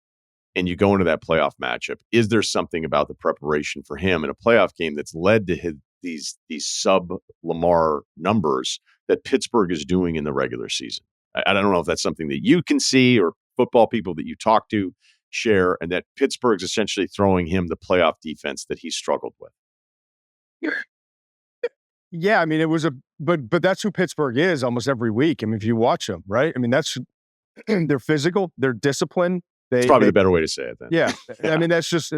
and you go into that playoff matchup. Is there something about the preparation for him in a playoff game that's led to these sub-Lamar numbers that Pittsburgh is doing in the regular season? I don't know if that's something that you can see or football people that you talk to share, and that Pittsburgh's essentially throwing him the playoff defense that he struggled with. Yeah, I mean, it was but that's who Pittsburgh is almost every week. I mean, if you watch them, right? I mean, they're physical, they're disciplined. It's probably the better way to say it then. Yeah. I mean, that's just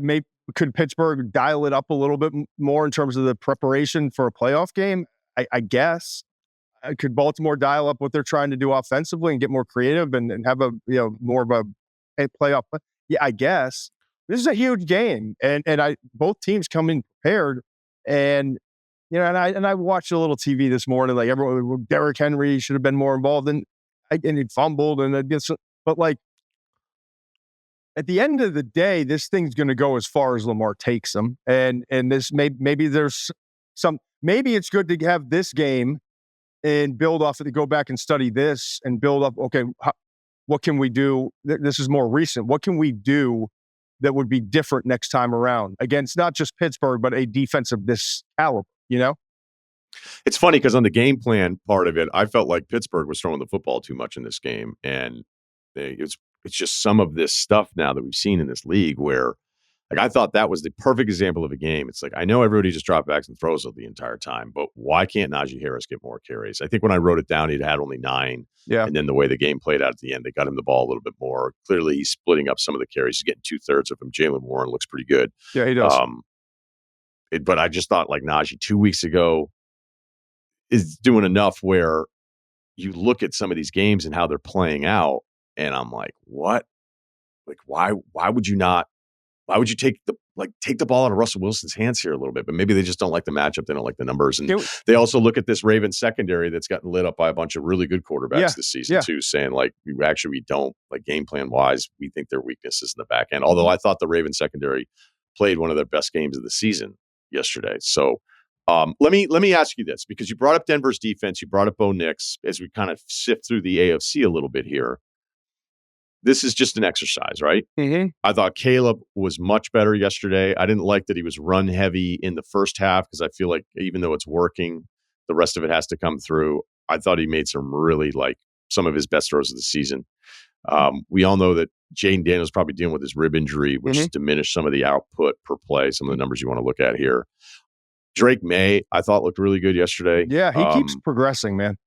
maybe could Pittsburgh dial it up a little bit more in terms of the preparation for a playoff game? I guess. Could Baltimore dial up what they're trying to do offensively and get more creative and have more of a playoff? Yeah, I guess. This is a huge game, and both teams come in prepared, and I watched a little TV this morning, like everyone, Derrick Henry should have been more involved and he fumbled, but like at the end of the day, this thing's going to go as far as Lamar takes them, and this maybe there's maybe it's good to have this game and build off of it, go back and study this and build up. Okay, what can we do? This is more recent. What can we do that would be different next time around against not just Pittsburgh, but a defense of this caliber? It's funny because on the game plan part of it, I felt like Pittsburgh was throwing the football too much in this game. And it's just some of this stuff now that we've seen in this league where, like, I thought that was the perfect example of a game. It's like, I know everybody just drops backs and throws it the entire time, but why can't Najee Harris get more carries? I think when I wrote it down, he'd had only 9. Yeah. And then the way the game played out at the end, they got him the ball a little bit more. Clearly, he's splitting up some of the carries. He's getting 2/3 of them. Jaylen Warren looks pretty good. Yeah, he does. But I just thought, like, Najee 2 weeks ago is doing enough where you look at some of these games and how they're playing out, and I'm like, what? Like, why would you not? Why would you take the ball out of Russell Wilson's hands here a little bit? But maybe they just don't like the matchup. They don't like the numbers. And they also look at this Ravens secondary that's gotten lit up by a bunch of really good quarterbacks this season too, saying like, we don't, like, game plan wise, we think their weakness is in the back end. Although I thought the Ravens secondary played one of their best games of the season yesterday. So let me ask you this, because you brought up Denver's defense, you brought up Bo Nix, as we kind of sift through the AFC a little bit here. This is just an exercise, right? Mm-hmm. I thought Caleb was much better yesterday. I didn't like that he was run heavy in the first half, because I feel like even though it's working, the rest of it has to come through. I thought he made some of his best throws of the season. We all know that Jaden Daniels probably dealing with his rib injury, which has diminished some of the output per play, some of the numbers you want to look at here. Drake May, I thought, looked really good yesterday. Yeah, he keeps progressing, man.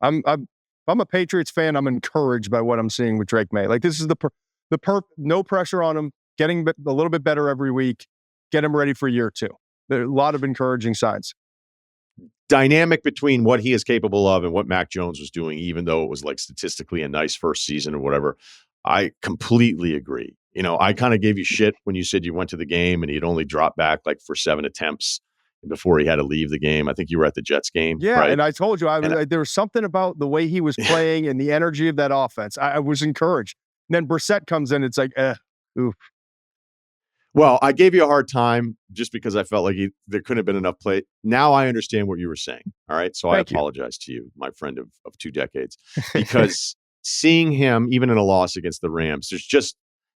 I'm a Patriots fan. I'm encouraged by what I'm seeing with Drake May. Like, this is no pressure on him, getting a little bit better every week, get him ready for year 2. There are a lot of encouraging signs. Dynamic between what he is capable of and what Mac Jones was doing, even though it was like statistically a nice first season or whatever. I completely agree. I kind of gave you shit when you said you went to the game and he'd only dropped back like for 7 attempts before he had to leave the game. I think you were at the Jets game. Yeah, right? and I told you, there was something about the way he was playing and the energy of that offense. I was encouraged. And then Brissett comes in, it's like, oof. Well, I gave you a hard time just because I felt like there couldn't have been enough play. Now I understand what you were saying. All right. So Thank I apologize to you, my friend of 2 decades, because seeing him, even in a loss against the Rams,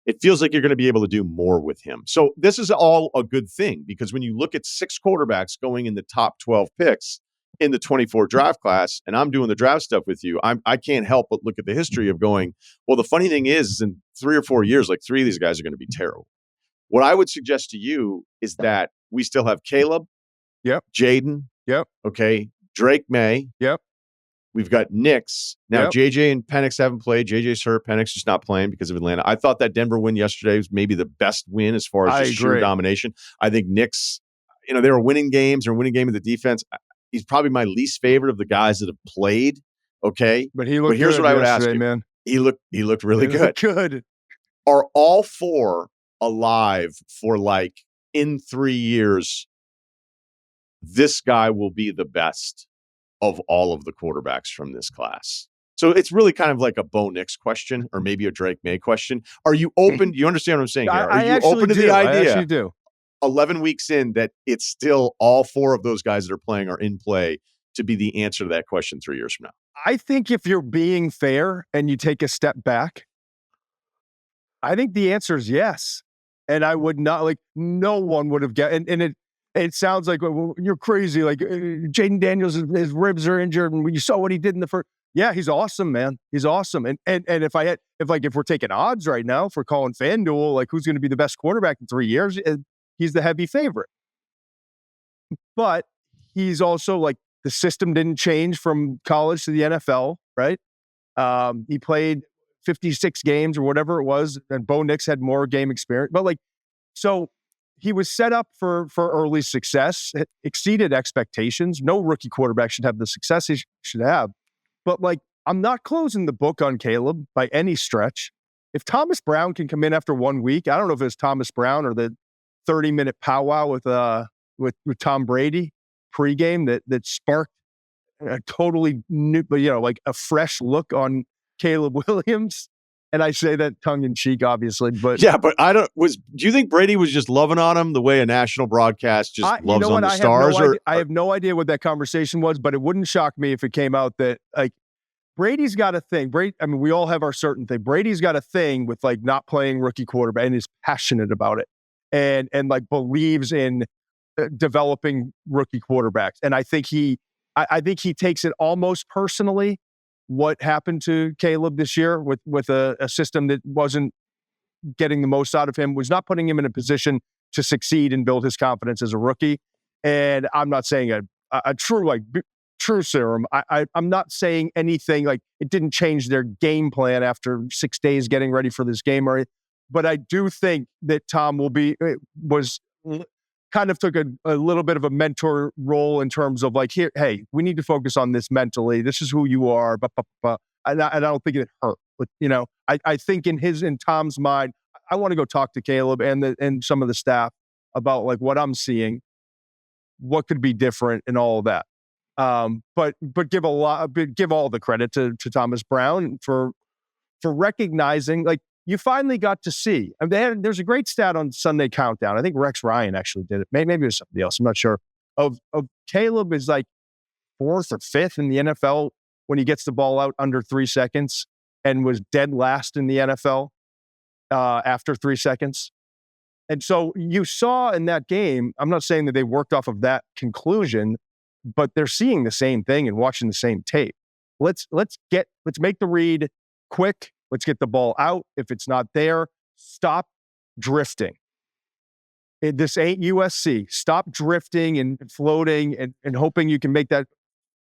it feels like you're going to be able to do more with him. So this is all a good thing, because when you look at 6 quarterbacks going in the top 12 picks in the 24 draft class, and I'm doing the draft stuff with you, I can't help but look at the history of going, well, the funny thing is in 3 or 4 years, like 3 of these guys are going to be terrible. What I would suggest to you is that we still have Caleb, yep, Jaden, yep, okay, Drake May, yep. We've got Nix. Now, Yep. JJ and Penix haven't played. JJ's hurt. Penix just not playing because of Atlanta. I thought that Denver win yesterday was maybe the best win as far as just sheer domination. I think Nix, they were winning games or winning game of the defense. He's probably my least favorite of the guys that have played. Okay. But he looked here's good what I would ask you. Man. He looked really good. Good. Are all 4 alive for like in 3 years? This guy will be the best of all of the quarterbacks from this class. So it's really kind of like a Bo Nix question or maybe a Drake May question. Are you open? Do you understand what I'm saying here? Are you open to the idea? I actually do. 11 weeks in that it's still all 4 of those guys that are playing are in play to be the answer to that question 3 years from now? I think if you're being fair and you take a step back, I think the answer is yes. And I would not, no one would have and it sounds like, well, you're crazy. Like Jaden Daniels, his ribs are injured, and when you saw what he did in the first, yeah, he's awesome, man. He's awesome. And if we're taking odds right now, if we're calling FanDuel, like who's going to be the best quarterback in 3 years, he's the heavy favorite. But he's also like the system didn't change from college to the NFL, right? He played 56 games or whatever it was, and Bo Nix had more game experience. But so he was set up for early success. It exceeded expectations. No rookie quarterback should have the success he should have. But I'm not closing the book on Caleb by any stretch. If Thomas Brown can come in after 1 week, I don't know if it's Thomas Brown or the 30-minute powwow with Tom Brady pregame that sparked a totally new, a fresh look on Caleb Williams. And I say that tongue in cheek, obviously, but yeah, but do you think Brady was just loving on him the way a national broadcast just loves on the stars? I have no idea what that conversation was, but it wouldn't shock me if it came out that Brady's got a thing. We all have our certain thing. Brady's got a thing with not playing rookie quarterback and is passionate about it and believes in developing rookie quarterbacks. And I think he takes it almost personally. What happened to Caleb this year with a system that wasn't getting the most out of him, was not putting him in a position to succeed and build his confidence as a rookie. And I'm not saying a true serum. I'm not saying anything it didn't change their game plan after 6 days getting ready for this game. But I do think that Tom kind of took a little bit of a mentor role in terms of here, hey, we need to focus on this mentally. This is who you are. And I don't think it hurt. But, I think in Tom's mind, I want to go talk to Caleb and some of the staff about what I'm seeing, what could be different and all of that. But give all the credit to Thomas Brown for recognizing you finally got to see. There's a great stat on Sunday Countdown. I think Rex Ryan actually did it. Maybe it was somebody else. I'm not sure. Of Caleb is 4th or 5th in the NFL when he gets the ball out under 3 seconds, and was dead last in the NFL after 3 seconds. And so you saw in that game, I'm not saying that they worked off of that conclusion, but they're seeing the same thing and watching the same tape. Let's make the read quick. Let's get the ball out. If it's not there, stop drifting. This ain't USC. Stop drifting and floating and hoping you can make that,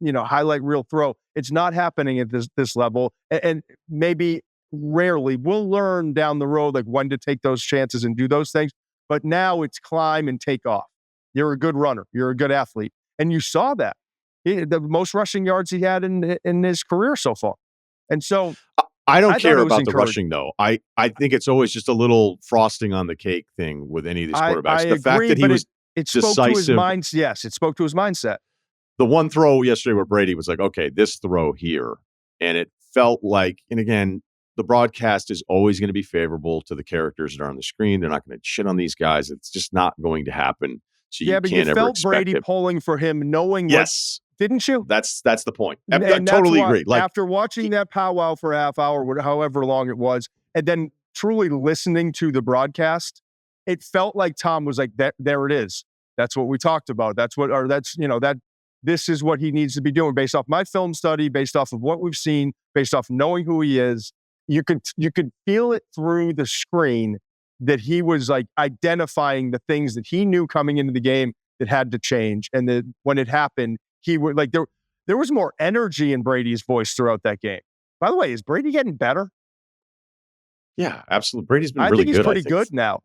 highlight reel throw. It's not happening at this level. And maybe rarely we'll learn down the road when to take those chances and do those things. But now it's climb and take off. You're a good runner. You're a good athlete. And you saw that. The most rushing yards he had in his career so far. And so I don't I thought care it was about the encouraging. rushing, though. I think it's always just a little frosting on the cake thing with any of these I quarterbacks. The fact agree, that he but was it spoke to his decisive. mind. Yes, it spoke to his mindset. The one throw yesterday where Brady was like, okay, this throw here. And it felt like, and again, the broadcast is always going to be favorable to the characters that are on the screen. They're not going to shit on these guys. It's just not going to happen. So you But can't you ever felt expect Brady it. pulling for him, knowing Yes. didn't you? That's the point. I And that's totally why, agree. Like, after watching that powwow for a half hour, however long it was, and then truly listening to the broadcast, it felt like Tom was like, "That there it is. That's what we talked about. That's what, or that's that. This is what he needs to be doing based off my film study, based off of what we've seen, based off knowing who he is. You could feel it through the screen that he was like identifying the things that he knew coming into the game that had to change, and that when it happened, he would like there was more energy in Brady's voice throughout that game. By the way, is Brady getting better? yeah, absolutely. Brady's been I really think he's good. pretty good now.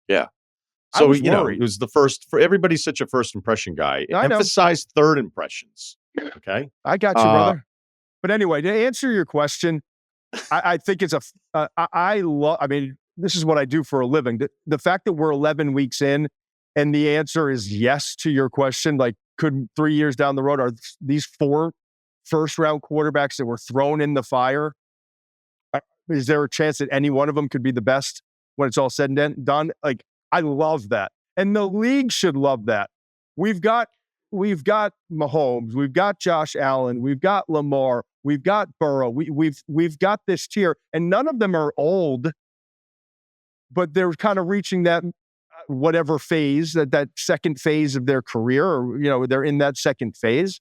Yeah. I So, was it worried. was the first for everybody's such a first impression guy. I know. Emphasize third impressions. Okay. I got you, brother. But anyway, to answer your question, I think it's I love. I mean, this is what I do for a living. The fact that we're 11 weeks in, and the answer is yes to your question. Like, could 3 years down the road are these 4 first-round quarterbacks that were thrown in the fire? Is there a chance that any one of them could be the best when it's all said and done? Like, I love that, and the league should love that. We've got Mahomes, we've got Josh Allen, we've got Lamar, we've got Burrow. We've got this tier, and none of them are old, but they're kind of reaching that whatever phase, that second phase of their career, or they're in that second phase.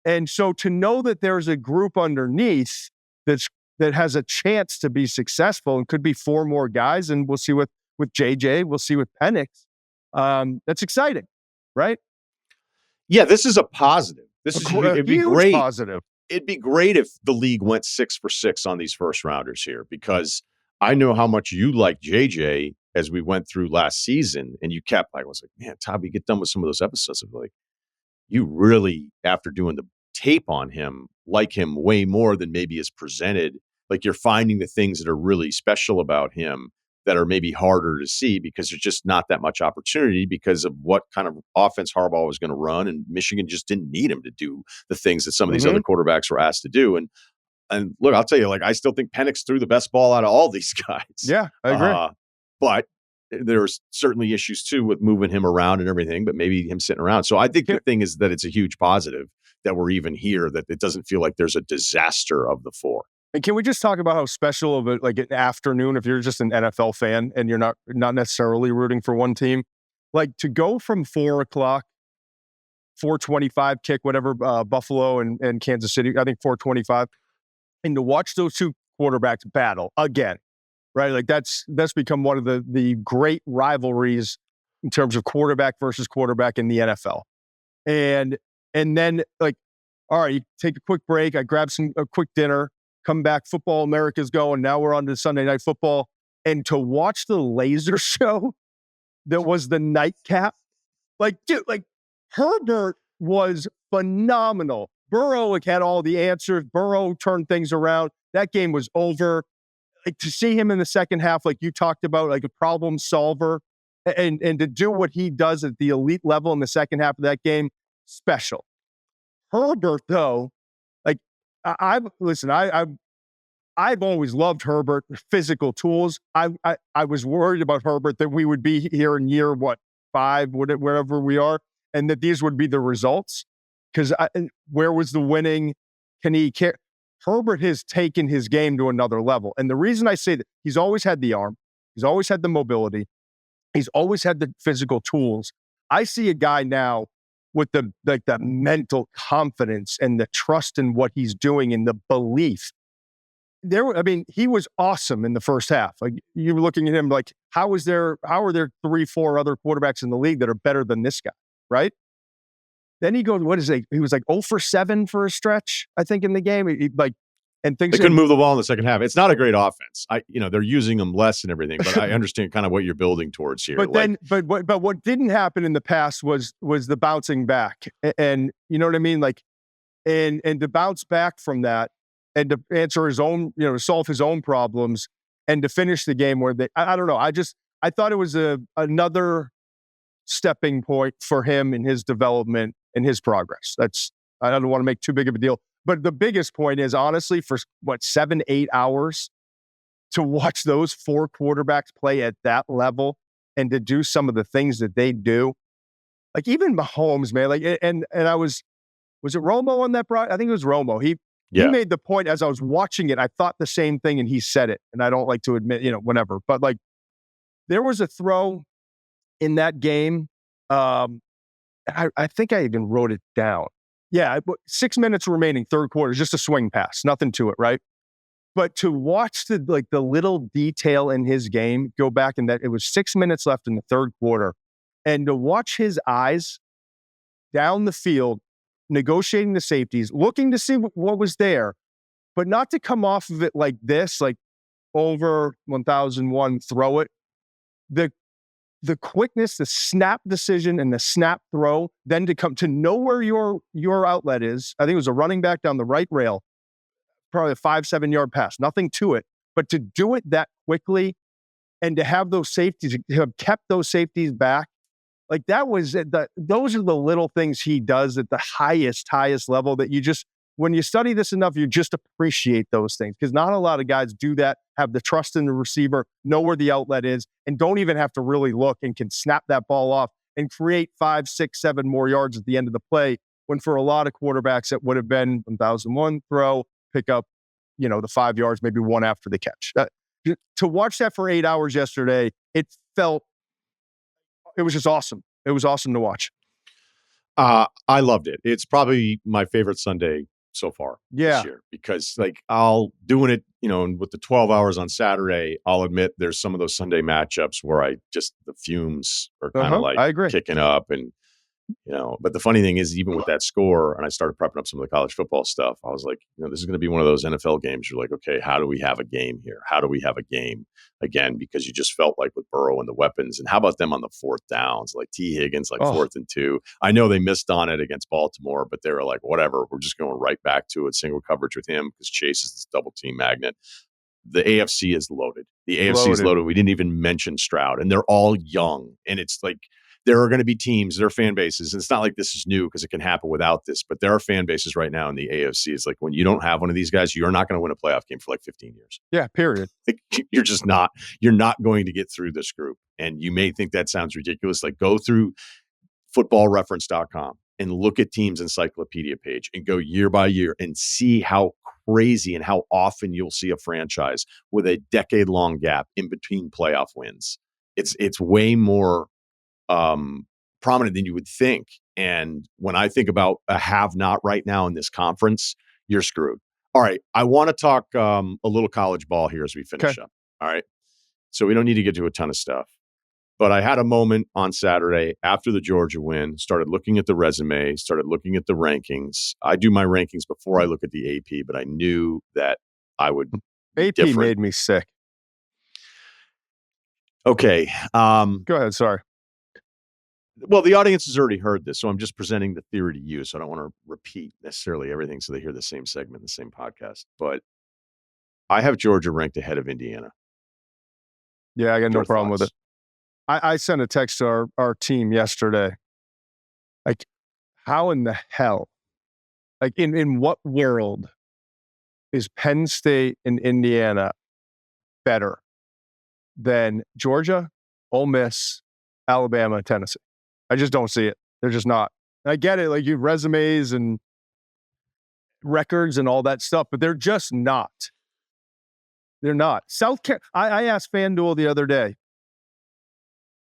And so to know that there's a group underneath that has a chance to be successful, and could be 4 more guys, and we'll see with JJ, we'll see with Penix. That's exciting, right? Yeah, this is a positive. It'd be Huge great. Positive. It'd be great if the league went 6 for 6 on these first rounders here, because I know how much you like JJ as we went through last season, and you kept, I was like, man, Todd, get done with some of those episodes of like, you really, after doing the tape on him, like him way more than maybe is presented. Like, you're finding the things that are really special about him that are maybe harder to see because there's just not that much opportunity because of what kind of offense Harbaugh was going to run, and Michigan just didn't need him to do the things that some of these other quarterbacks were asked to do. And look, I'll tell you, like, I still think Penix threw the best ball out of all these guys. Yeah, I agree. But there's certainly issues too with moving him around and everything, but maybe him sitting around. So I think the thing is that it's a huge positive that we're even here, that it doesn't feel like there's a disaster of the 4. And can we just talk about how special of like an afternoon, if you're just an NFL fan and you're not necessarily rooting for one team, like to go from 4:00, 4:25 kick, whatever, Buffalo and Kansas City, I think 4:25, and to watch those 2 quarterbacks battle again, right? Like that's become one of the great rivalries in terms of quarterback versus quarterback in the NFL. And then, like, all right, you take a quick break. I grab a quick dinner, come back. Football America's going. Now we're on to Sunday Night Football. And to watch the laser show that was the nightcap, like, dude, like Herbert was phenomenal. Burrow had all the answers. Burrow turned things around. That game was over. Like, to see him in the second half, like you talked about, like a problem solver, and to do what he does at the elite level in the second half of that game, special. Herbert, though, like I've always loved Herbert, physical tools. I was worried about Herbert that we would be here in year 5, wherever we are, and that these would be the results. Because where was the winning? Can he care? Herbert has taken his game to another level. And the reason I say that, he's always had the arm, he's always had the mobility, he's always had the physical tools. I see a guy now with the mental confidence and the trust in what he's doing and the belief. He was awesome in the first half. Like, you were looking at him like, how are there 3-4 other quarterbacks in the league that are better than this guy, right? Then he goes, he was like 0 for 7 for a stretch, I think, in the game. And things. They couldn't move the ball in the second half. It's not a great offense. They're using them less and everything, but I understand kind of what you're building towards here. But what didn't happen in the past was the bouncing back, and you know what I mean? Like, and to bounce back from that, and to answer his own, solve his own problems and to finish the game where I don't know. I thought it was another stepping point for him in his development and his progress. I don't want to make too big of a deal, but the biggest point is honestly for 7-8 hours to watch those 4 quarterbacks play at that level and to do some of the things that they do. Like even Mahomes, man, and I was it Romo on that I think it was Romo. He made the point as I was watching it. I thought the same thing and he said it. And I don't like to admit, whatever. But there was a throw in that game. I think I even wrote it down. Yeah, 6 minutes remaining, third quarter, just a swing pass, nothing to it, right? But to watch the little detail in his game go back and that it was 6 minutes left in the third quarter, and to watch his eyes down the field, negotiating the safeties, looking to see what was there, but not to come off of it like this, like over 1001, throw it. The quickness, the snap decision and the snap throw, then to come to know where your outlet is. I think it was a running back down the right rail, probably a 5-7 yard pass, nothing to it, but to do it that quickly and to have those safeties, have kept those safeties back. Like that was those are the little things he does at the highest level that you just, when you study this enough, you just appreciate those things because not a lot of guys do that, have the trust in the receiver, know where the outlet is, and don't even have to really look and can snap that ball off and create 5, 6, 7 more yards at the end of the play. When for a lot of quarterbacks, it would have been 1001 throw, pick up, the 5 yards, maybe one after the catch. To watch that for 8 hours yesterday, it was just awesome. It was awesome to watch. I loved it. It's probably my favorite Sunday so far this year because doing it, with the 12 hours on Saturday, I'll admit there's some of those Sunday matchups where the fumes are kind of kicking up and, but the funny thing is even with that score and I started prepping up some of the college football stuff, I was like, this is going to be one of those NFL games. You're like, okay, how do we have a game here? How do we have a game again? Because you just felt like with Burrow and the weapons and how about them on the 4th downs, like T Higgins, 4th and 2. I know they missed on it against Baltimore, but they were like, whatever, we're just going right back to it. Single coverage with him because Chase is this double team magnet. The AFC is loaded. The AFC is loaded. We didn't even mention Stroud and they're all young. And it's like, there are going to be teams, there are fan bases. And it's not like this is new because it can happen without this, but there are fan bases right now in the AFC. It's like when you don't have one of these guys, you're not going to win a playoff game for 15 years. Yeah, period. You're just not. You're not going to get through this group. And you may think that sounds ridiculous. Go through footballreference.com and look at teams' encyclopedia page and go year by year and see how crazy and how often you'll see a franchise with a decade-long gap in between playoff wins. It's way more prominent than you would think. And when I think about a have-not right now in this conference, you're screwed. All right. I want to talk a little college ball here as we finish up. All right. So we don't need to get to a ton of stuff. But I had a moment on Saturday after the Georgia win, started looking at the resume, started looking at the rankings. I do my rankings before I look at the AP, but I knew that I would AP different. Made me sick. Okay. Go ahead. Sorry. Well, the audience has already heard this, so I'm just presenting the theory to you. So I don't want to repeat necessarily everything so they hear the same segment, the same podcast. But I have Georgia ranked ahead of Indiana. Yeah, I got no problem with it. I sent a text to our team yesterday. How in the hell? In what world is Penn State and Indiana better than Georgia, Ole Miss, Alabama, Tennessee? I just don't see it. They're just not. I get it. You have resumes and records and all that stuff, but they're just not. They're not. I asked FanDuel the other day.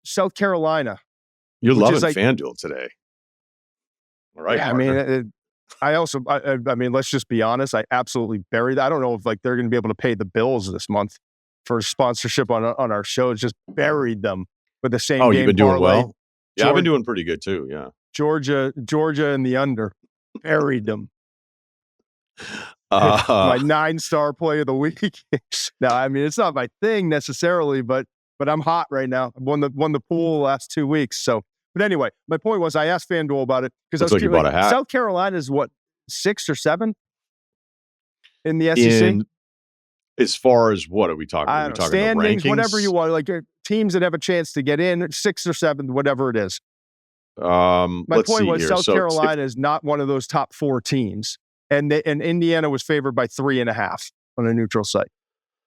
South Carolina. You're loving FanDuel today. All right. Yeah, I mean, let's just be honest. I absolutely buried that. I don't know if they're going to be able to pay the bills this month for sponsorship on our show. It's just buried them with the same game. You've been doing well? Yeah, Georgia, I've been doing pretty good too. Yeah. Georgia and the under. Buried them. My 9-star play of the week. No, I mean, it's not my thing necessarily, but I'm hot right now. I won the pool the last 2 weeks. So, but anyway, my point was I asked FanDuel about it because I was you bought a hat. South Carolina is what, 6 or 7 in the SEC? As far as what are we talking? I Are we don't know, talking standings, the rankings? whatever you want, like teams that have a chance to get in, 6th or 7th, whatever it is. My Let's point see was here. South Carolina is not one of those top 4 teams, and Indiana was favored by 3.5 on a neutral site.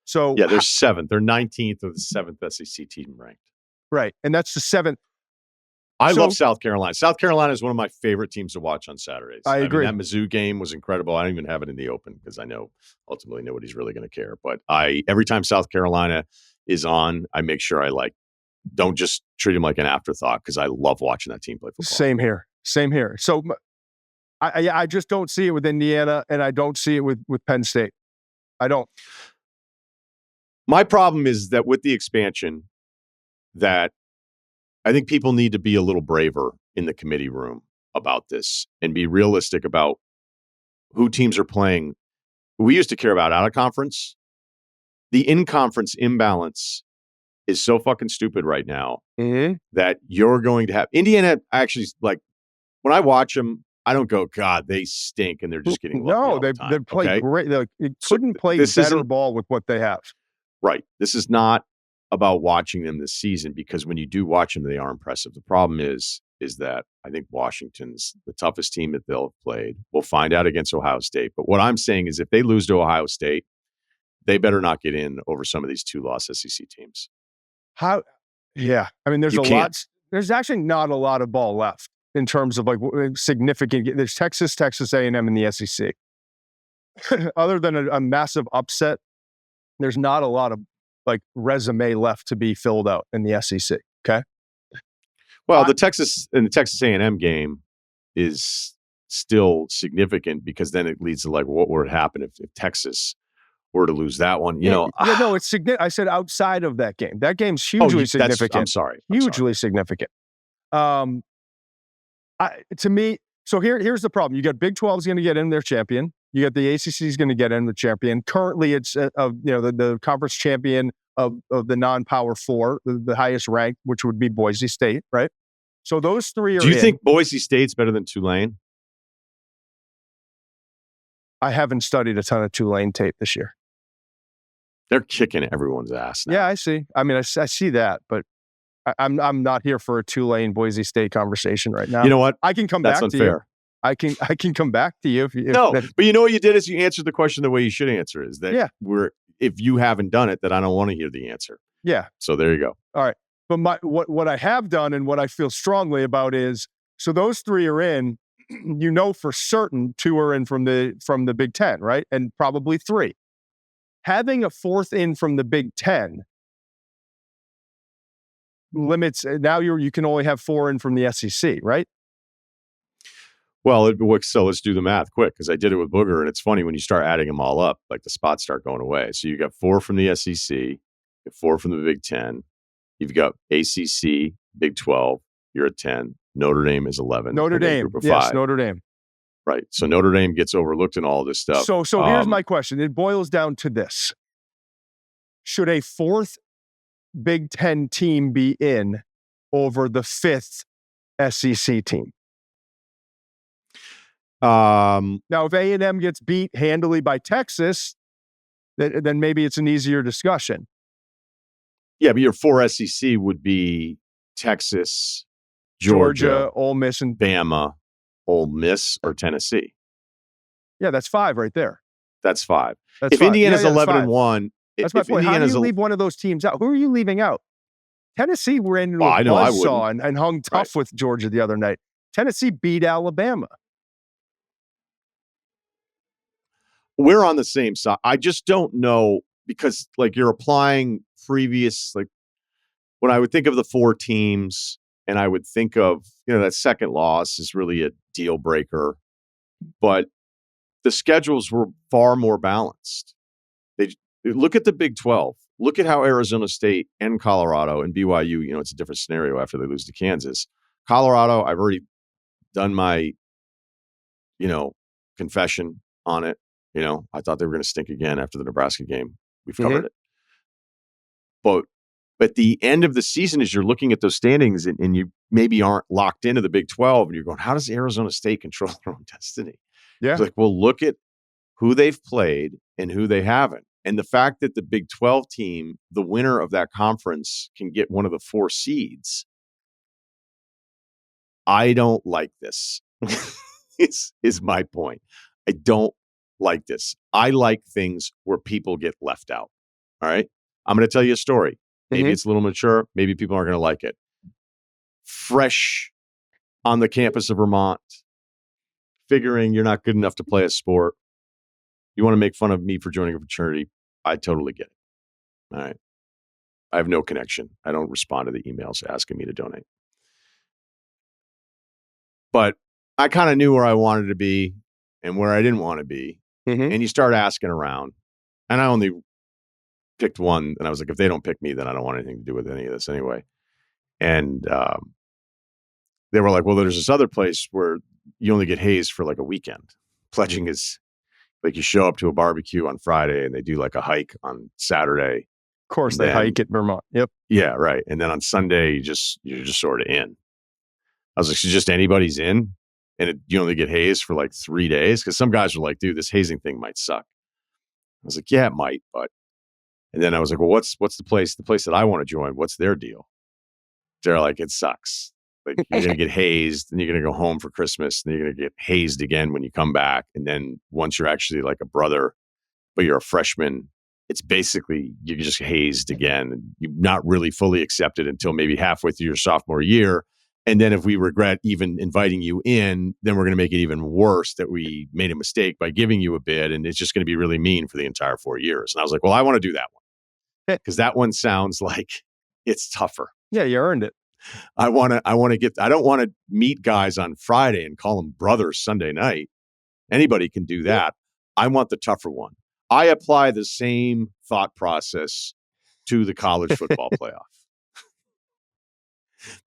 So yeah, they're 7th. They're 19th of the 7th SEC team ranked. Right, and that's the 7th. I love South Carolina. South Carolina is one of my favorite teams to watch on Saturdays. I agree. That Mizzou game was incredible. I don't even have it in the open because I know ultimately nobody's really going to care. But every time South Carolina is on, I make sure I don't just treat them like an afterthought because I love watching that team play football. Same here. So I just don't see it with Indiana, and I don't see it with Penn State. I don't. My problem is that with the expansion, that I think people need to be a little braver in the committee room about this and be realistic about who teams are playing. We used to care about out of conference. The in-conference imbalance is so fucking stupid right now that you're going to have Indiana actually, like, when I watch them, I don't go, God, they stink and they're just getting lucky all the time. They play great. They couldn't play better ball with what they have. Right. This is not about watching them this season because when you do watch them, they are impressive. The problem is that I think Washington's the toughest team that they'll have played. We'll find out against Ohio State. But what I'm saying is if they lose to Ohio State, they better not get in over some of these 2-loss SEC teams. How? Yeah. I mean, there's there's actually not a lot of ball left in terms of significant. There's Texas A&M in the SEC. Other than a massive upset, there's not a lot of resume left to be filled out in the SEC. Okay. Well, the Texas A&M game is still significant because then it leads to what would happen if Texas were to lose that one. It's significant. I said outside of that game. That game's hugely significant. I'm sorry. Hugely significant. To me, so here's the problem. You got Big 12 is going to get in their champion. You got the ACC is going to get in the champion. Currently, it's the conference champion of the non-power 4, the highest ranked, which would be Boise State, right? So those 3 are. Do you think Boise State's better than Tulane? I haven't studied a ton of Tulane tape this year. They're kicking everyone's ass now. Yeah, I see. I mean, I see that, but I'm not here for a Tulane Boise State conversation right now. You know what? I can come That's back unfair. to you. I can come back to you. But you know what you did is you answered the question the way you should answer is that if you haven't done it, then I don't want to hear the answer. Yeah. So there you go. All right. But what I have done and what I feel strongly about is, so those 3 are in, for certain 2 are in from the Big Ten, right? And probably 3. Having a 4th in from the Big Ten limits, now you can only have 4 in from the SEC, right? Well, so let's do the math quick because I did it with Booger, and it's funny when you start adding them all up, the spots start going away. So you got 4 from the SEC, you got 4 from the Big Ten, you've got ACC, Big 12, you're at 10. Notre Dame is 11. Notre Dame, yes, Notre Dame. Right. So Notre Dame gets overlooked in all this stuff. So here's my question. It boils down to this: should a 4th Big Ten team be in over the 5th SEC team? Now, if A&M gets beat handily by Texas, then maybe it's an easier discussion. Yeah, but your 4 SEC would be Texas, Georgia, Ole Miss, and Bama, Ole Miss, or Tennessee. Yeah, that's 5 right there. That's 5. That's if 5. Indiana's 11-1, that's my point. How do you leave one of those teams out? Who are you leaving out? Tennessee ran into a buzzsaw and hung tough with Georgia the other night. Tennessee beat Alabama. We're on the same side. I just don't know because you're applying previous, when I would think of the 4 teams and I would think of, that second loss is really a deal breaker, but the schedules were far more balanced. They look at the Big 12, look at how Arizona State and Colorado and BYU, it's a different scenario after they lose to Kansas. Colorado, I've already done my, confession on it. I thought they were going to stink again after the Nebraska game. We've covered it. But at the end of the season, as you're looking at those standings and you maybe aren't locked into the Big 12 and you're going, how does Arizona State control their own destiny? Yeah. It's well, look at who they've played and who they haven't. And the fact that the Big 12 team, the winner of that conference, can get one of the 4 seeds, I don't like this. is my point. I don't like this. I like things where people get left out. All right. I'm going to tell you a story. Maybe it's a little mature. Maybe people aren't going to like it. Fresh on the campus of Vermont, figuring you're not good enough to play a sport. You want to make fun of me for joining a fraternity. I totally get it. All right. I have no connection. I don't respond to the emails asking me to donate. But I kind of knew where I wanted to be and where I didn't want to be. And you start asking around. And I only picked one. And I was like, if they don't pick me, then I don't want anything to do with any of this anyway. And they were like, well, there's this other place where you only get hazed for like a weekend. Pledging is like you show up to a barbecue on Friday and they do like a hike on Saturday. Of course, they hike at Vermont. Yep. Yeah, right. And then on Sunday, you're just sort of in. I was like, so just anybody's in, and you only get hazed for like 3 days? Because some guys were like, dude, this hazing thing might suck. I was like, yeah, it might, but. And then I was like, well, what's the place that I want to join? What's their deal? They're like, it sucks. Like you're going to get hazed, and you're going to go home for Christmas, and you're going to get hazed again when you come back. And then once you're actually like a brother, but you're a freshman, it's basically you're just hazed again. And you're not really fully accepted until maybe halfway through your sophomore year. And then if we regret even inviting you in, then we're going to make it even worse that we made a mistake by giving you a bid. And it's just going to be really mean for the entire 4 years. And I was like, well, I want to do that one because that one sounds like it's tougher. Yeah, you earned it. I don't want to meet guys on Friday and call them brothers Sunday night. Anybody can do that. I want the tougher one. I apply the same thought process to the college football playoff.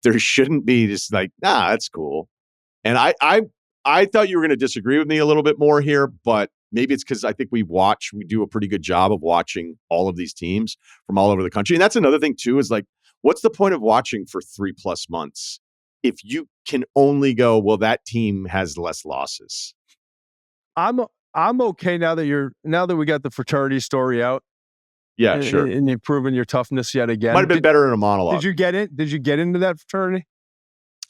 There shouldn't be this like, nah, that's cool. And I thought you were going to disagree with me a little bit more here, but maybe it's because I think we do a pretty good job of watching all of these teams from all over the country. And that's another thing too, is like, what's the point of watching for 3+ months if you can only go, well, that team has less losses? I'm okay now that we got the fraternity story out. Yeah, sure. And you've proven your toughness yet again. Might have been better in a monologue. Did you get it? Did you get into that fraternity?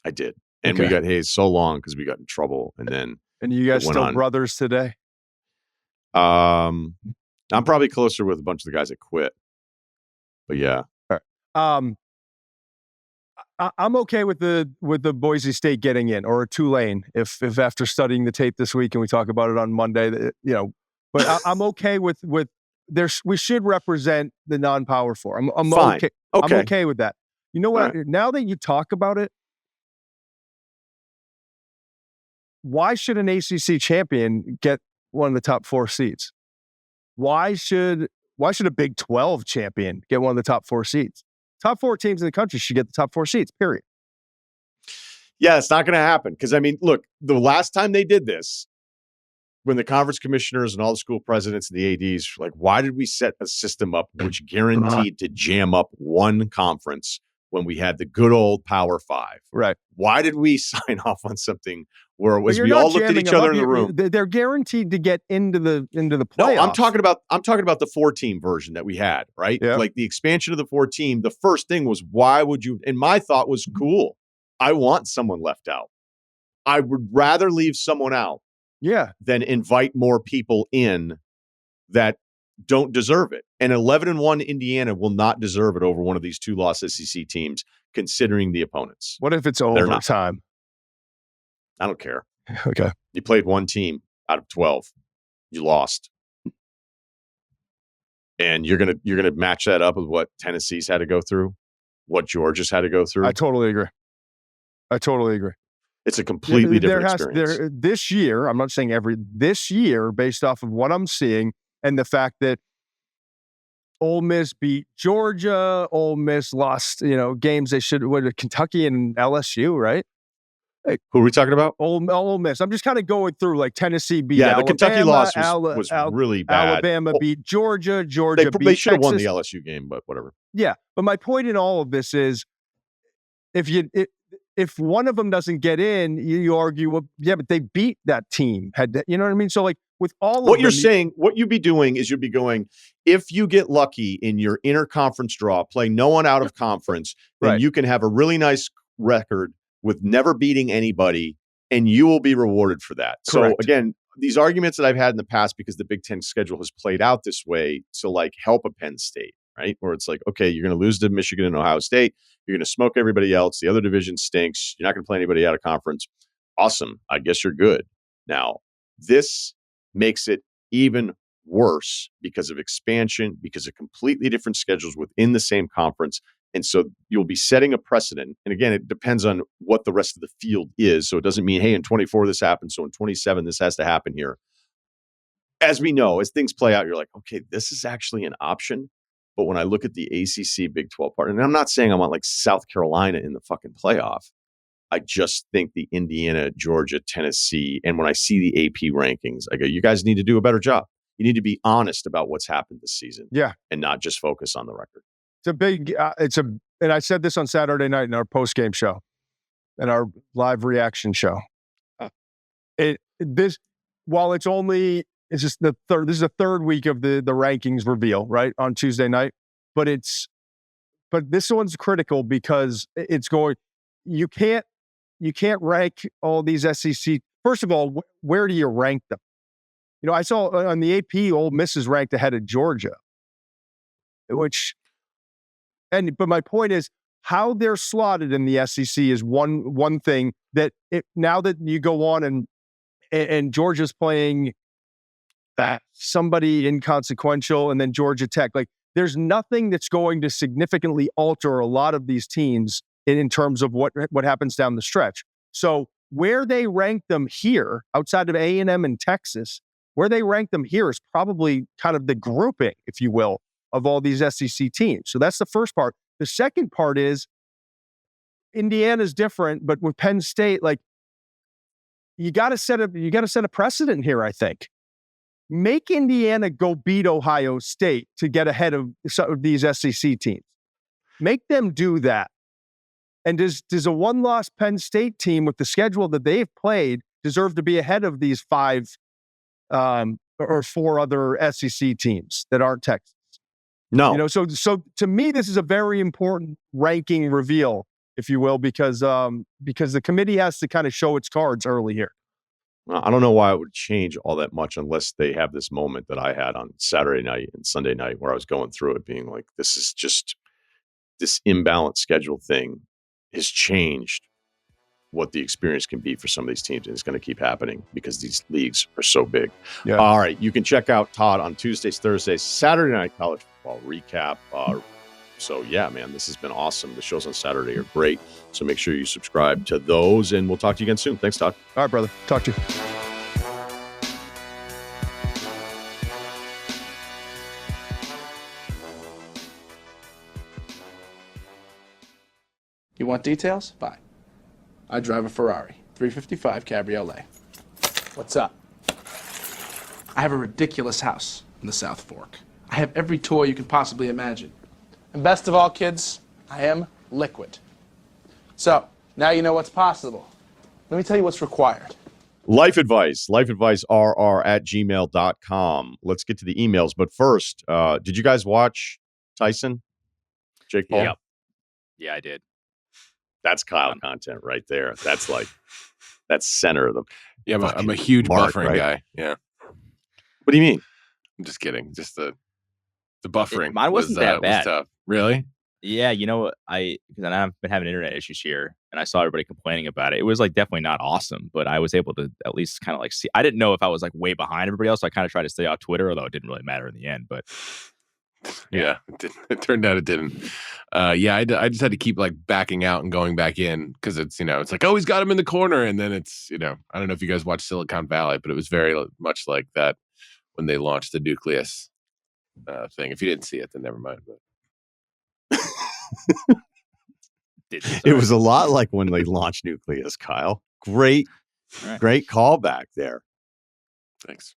I did. And we got hazed so long because we got in trouble. And then you guys still brothers today? I'm probably closer with a bunch of the guys that quit. But yeah. All right. I'm okay with the Boise State getting in, or Tulane if after studying the tape this week and we talk about it on Monday, but I'm okay with we should represent the non-power 4. I'm fine. Okay. I'm okay with that. You know what? Right. Now that you talk about it, why should an ACC champion get one of the top 4 seeds? Why should a Big 12 champion get one of the top 4 seeds? Top 4 teams in the country should get the top 4 seeds, period. Yeah, it's not going to happen. Because, I mean, look, the last time they did this, when the conference commissioners and all the school presidents and the ADs were like, why did we set a system up which guaranteed to jam up one conference when we had the good old Power 5? Right. Why did we sign off on something where it was we all looked at each other in the room? They're guaranteed to get into the playoffs. No, I'm talking about the 4-team version that we had, right? Yeah. Like the expansion of the 4-team. The first thing was, why would you? And my thought was, cool. I want someone left out. I would rather leave someone out. Yeah. Than invite more people in that don't deserve it. And 11-1 Indiana will not deserve it over one of these 2-loss SEC teams, considering the opponents. What if it's overtime? I don't care. Okay. You played one team out of 12. You lost. And you're gonna match that up with what Tennessee's had to go through, what Georgia's had to go through. I totally agree. It's a completely different experience. This year, I'm not saying this year, based off of what I'm seeing and the fact that Ole Miss beat Georgia, Ole Miss lost, games they should, Kentucky and LSU, right? Hey, who are we talking about? Ole Miss. I'm just kind of going through like Tennessee beat Alabama. The Kentucky loss was really bad. Alabama beat Georgia. They should have won the LSU game, but whatever. Yeah, but my point in all of this is, if one of them doesn't get in, you argue, well, yeah, but they beat that team. You know what I mean? So like, with all what of you're them, saying, what you'd be doing is you'd be going, if you get lucky in your interconference draw, play no one out of conference, then Right. you can have a really nice record with never beating anybody, and you will be rewarded for that. So Correct. again, these arguments that I've had in the past, because the Big Ten schedule has played out this way to like help a Penn State, right? Where it's like, okay, you're going to lose to Michigan and Ohio State. You're going to smoke everybody else. The other division stinks. You're not going to play anybody out of conference. Awesome. I guess you're good. Now, this makes it even worse because of expansion, because of completely different schedules within the same conference. And so you'll be setting a precedent. And again, it depends on what the rest of the field is. So it doesn't mean, hey, in 24, this happened. So in 27, this has to happen here. As we know, as things play out, you're like, okay, this is actually an option. But when I look at the ACC Big 12 part, and I'm not saying I want like South Carolina in the fucking playoff. I just think the Indiana, Georgia, Tennessee, and when I see the AP rankings, I go, you guys need to do a better job. You need to be honest about what's happened this season. Yeah. And not just focus on the record. It's a big, and I said this on Saturday night in our post-game show and our live reaction show. While it's just the third, this is the third week of the rankings reveal, right? On Tuesday night. But this one's critical because it's going, you can't rank all these SEC. First of all, where do you rank them? You know, I saw on the AP, Ole Miss is ranked ahead of Georgia, but my point is how they're slotted in the SEC is one thing that now that you go on and Georgia's playing somebody inconsequential and then Georgia Tech, like there's nothing that's going to significantly alter a lot of these teams in terms of what happens down the stretch. So where they rank them here, outside of A&M and Texas, where they rank them here is probably kind of the grouping, if you will, of all these SEC teams. So that's the first part. The second part is Indiana's different, but with Penn State, like you got to set a precedent here, I think. Make Indiana go beat Ohio State to get ahead of some of these SEC teams. Make them do that. And does a one-loss Penn State team with the schedule that they've played deserve to be ahead of these 5 or 4 other SEC teams that aren't Texas? No. You know, so to me, this is a very important ranking reveal, if you will, because the committee has to kind of show its cards early here. Well, I don't know why it would change all that much unless they have this moment that I had on Saturday night and Sunday night where I was going through it being like, this is just this imbalanced schedule thing has changed what the experience can be for some of these teams. And it's going to keep happening because these leagues are so big. Yeah. All right. You can check out Todd on Tuesdays, Thursdays, Saturday night college football recap. So yeah, man, this has been awesome. The shows on Saturday are great. So make sure you subscribe to those and we'll talk to you again soon. Thanks, Todd. All right, brother. Talk to you. You want details? Fine. I drive a Ferrari, 355 Cabriolet. What's up? I have a ridiculous house in the South Fork. I have every toy you can possibly imagine. And best of all, kids, I am liquid. So, now you know what's possible. Let me tell you what's required. Life Advice, lifeadvicerr@gmail.com. Let's get to the emails. But first, did you guys watch Tyson? Jake Paul? Yep. Yeah, I did. That's Kyle content right there. That's center of the. Yeah, I'm a huge buffering guy. Yeah. What do you mean? I'm just kidding. Just the buffering. Mine wasn't that bad. Was tough. Really? Yeah, you know, because I've been having internet issues here, and I saw everybody complaining about it. It was like definitely not awesome, but I was able to at least kind of like see. I didn't know if I was like way behind everybody else, so I kind of tried to stay off Twitter, although it didn't really matter in the end. But yeah, it turned out it didn't. Yeah, I just had to keep like backing out and going back in because it's it's like, oh, he's got him in the corner, and then it's I don't know if you guys watched Silicon Valley, but it was very much like that when they launched the Nucleus thing. If you didn't see it, then never mind. But it was a lot like when they launched Nucleus, Kyle. Great callback there. Thanks.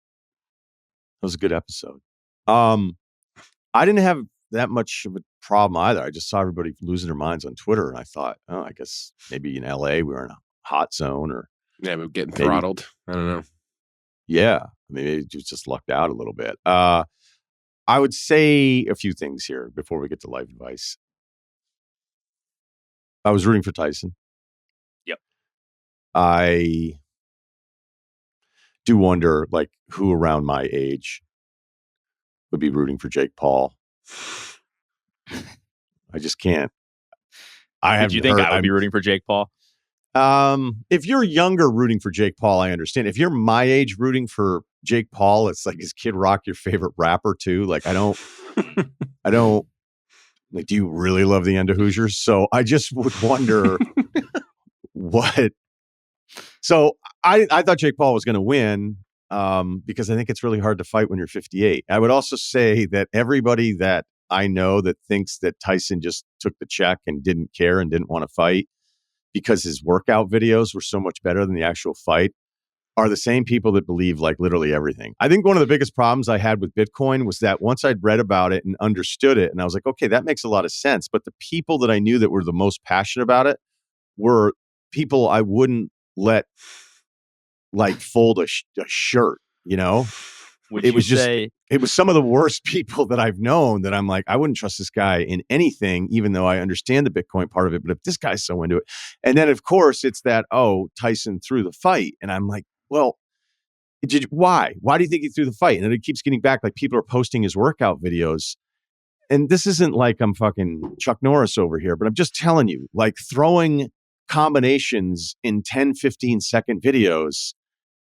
That was a good episode. I didn't have that much of a problem either. I just saw everybody losing their minds on Twitter, and I thought, oh, I guess maybe in LA we were in a hot zone, or yeah, we're getting throttled. I don't know. Yeah, maybe it just lucked out a little bit. I would say a few things here before we get to life advice. I was rooting for Tyson. Yep. I do wonder, like, who around my age would be rooting for Jake Paul. I just can't. Did you think I would be rooting for Jake Paul? If you're younger rooting for Jake Paul, I understand. If you're my age rooting for Jake Paul, it's like, is Kid Rock your favorite rapper too? Like, I don't like, do you really love the end of Hoosiers? So I just would wonder what. So I thought Jake Paul was going to win because I think it's really hard to fight when you're 58. I would also say that everybody that I know that thinks that Tyson just took the check and didn't care and didn't want to fight because his workout videos were so much better than the actual fight are the same people that believe like literally everything. I think one of the biggest problems I had with Bitcoin was that once I'd read about it and understood it, and I was like, okay, that makes a lot of sense. But the people that I knew that were the most passionate about it were people I wouldn't let like fold a shirt, you know? It was some of the worst people that I've known that I'm like, I wouldn't trust this guy in anything, even though I understand the Bitcoin part of it. But if this guy's so into it, and then of course it's that, oh, Tyson threw the fight. And I'm like, well, why? Why do you think he threw the fight? And then it keeps getting back, like people are posting his workout videos. And this isn't like I'm fucking Chuck Norris over here, but I'm just telling you, like throwing combinations in 10, 15-second videos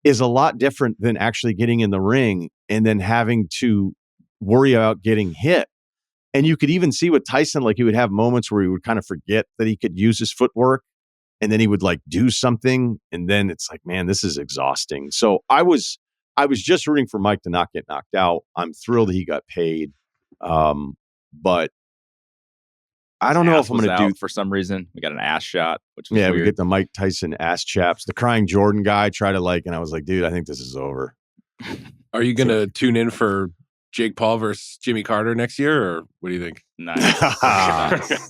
is a lot different than actually getting in the ring and then having to worry about getting hit. And you could even see with Tyson, like he would have moments where he would kind of forget that he could use his footwork and then he would like do something. And then it's like, man, this is exhausting. So I was just rooting for Mike to not get knocked out. I'm thrilled that he got paid. But I don't know if I'm going to do for some reason. We got an ass shot, which was weird. We get the Mike Tyson ass chaps. The crying Jordan guy tried to like, and I was like, dude, I think this is over. Are you going to tune in for Jake Paul versus Jimmy Carter next year, or what do you think? Nice.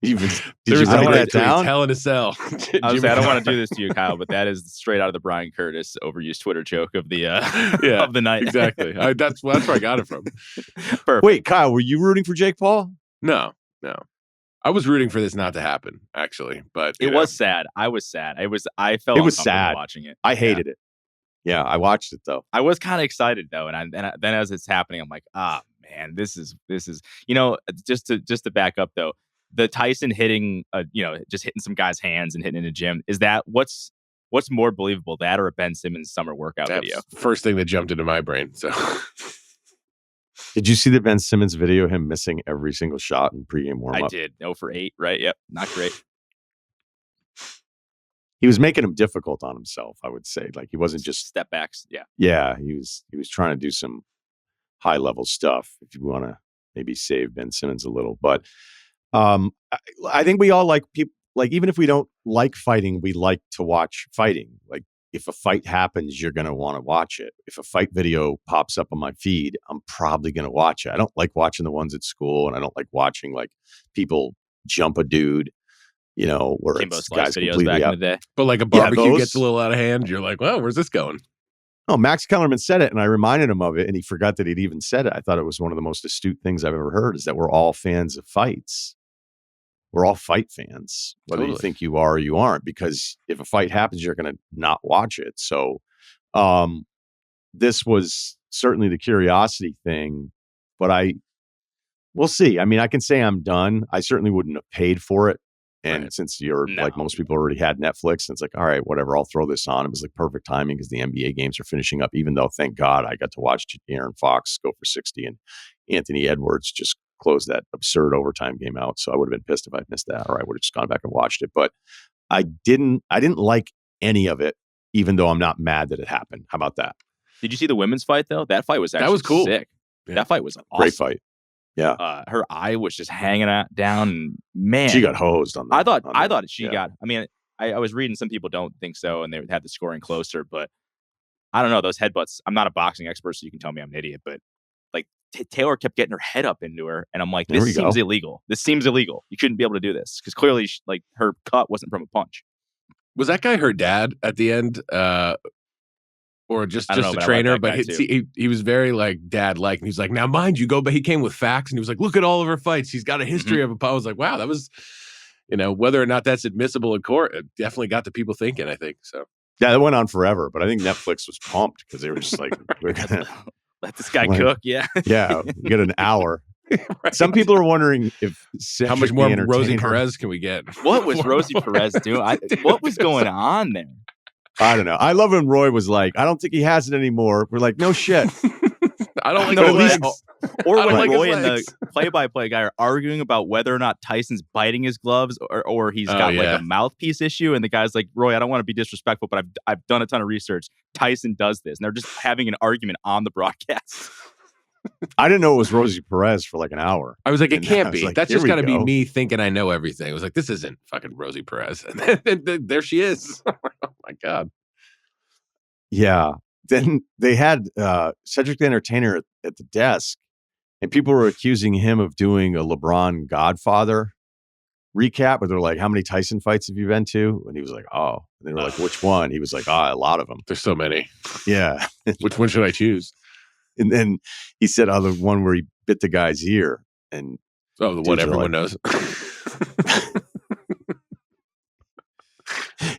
Did you write that down? Hell in a cell. I don't want to do this to you, Kyle, but that is straight out of the Brian Curtis overused Twitter joke of the of the night. Exactly. That's where I got it from. Perfect. Wait, Kyle, were you rooting for Jake Paul? No. I was rooting for this not to happen, actually, but it was sad. I was sad. I felt it was sad watching it. I hated it. Yeah, I watched it though. I was kind of excited though, and then as it's happening, I'm like, man, this is just to back up though. The Tyson hitting, just hitting some guy's hands and hitting in a gym. Is that what's more believable, that or a Ben Simmons summer workout video? First thing that jumped into my brain. So, did you see the Ben Simmons video? Him missing every single shot in pregame warm-up. I did. 0 for 8. Right? Yep. Not great. He was making him difficult on himself. I would say, like he wasn't just step backs. Yeah. Yeah. He was trying to do some high level stuff. If you want to maybe save Ben Simmons a little, but. I think we all like people, like even if we don't like fighting, we like to watch fighting. Like if a fight happens, you're going to want to watch it. If a fight video pops up on my feed, I'm probably going to watch it. I don't like watching the ones at school, and I don't like watching like people jump a dude, where it's guys videos back in the day. But like a barbecue gets a little out of hand, you're like, well, where's this going? Oh, Max Kellerman said it, and I reminded him of it, and he forgot that he'd even said it. I thought it was one of the most astute things I've ever heard, is that we're all fans of fights. We're all fight fans, whether you think you are or you aren't, because if a fight happens, you're going to not watch it. So this was certainly the curiosity thing, but we'll see. I mean, I can say I'm done. I certainly wouldn't have paid for it. And since like most people already had Netflix, and it's like, all right, whatever, I'll throw this on. It was like perfect timing because the NBA games are finishing up, even though, thank God, I got to watch Aaron Fox go for 60 and Anthony Edwards just close that absurd overtime game out. So I would have been pissed if I'd missed that, or I would have just gone back and watched it. But I didn't like any of it, even though I'm not mad that it happened. How about that? Did you see the women's fight though? That fight was actually cool. Sick. Yeah. That fight was awesome. Great fight. Yeah. Her eye was just hanging down, and man, she got hosed on that. I thought she got. I mean, I was reading some people don't think so, and they had the scoring closer, but I don't know, those headbutts. I'm not a boxing expert, so you can tell me I'm an idiot, but like Taylor kept getting her head up into her, and I'm like, this seems illegal. This seems illegal. You shouldn't be able to do this, because clearly, like, her cut wasn't from a punch. Was that guy her dad at the end? or just I don't know, a but I like trainer, that but guy too. he was very like dad-like. And he's like, now mind you, but he came with facts and he was like, look at all of her fights. He's got a history of a I was like, wow, that was, whether or not that's admissible in court, it definitely got the people thinking, I think. So Yeah, that went on forever, but I think Netflix was pumped because they were just like, we're gonna Let this guy cook. Yeah. yeah, we get an hour. right. Some people are wondering if How much Cedric more the Rosie Entertainer- Perez can we get? What was Rosie Perez doing? What was going on there? I don't know. I love when Roy was like, I don't think he has it anymore. We're like, no shit. I don't like No, his least- legs. Or I don't when like his Roy and the legs. play-by-play guy are arguing about whether or not Tyson's biting his gloves or he's got like a mouthpiece issue, and the guy's like, Roy, I don't want to be disrespectful, but I've done a ton of research. Tyson does this, and they're just having an argument on the broadcast. I didn't know it was Rosie Perez for like an hour. I was like, it And can't I was be. like, That's here just we got to be go. me thinking I know everything. I was like, this isn't fucking Rosie Perez. And then there she is. Oh my God. Yeah. Then they had Cedric the Entertainer at the desk, and people were accusing him of doing a LeBron Godfather recap, where they're like, how many Tyson fights have you been to? And he was like, oh. And they were like, which one? He was like, a lot of them. There's so many. Yeah. Which one should I choose? And then he said, the one where he bit the guy's ear. And Oh, the one Dudes are everyone like- knows.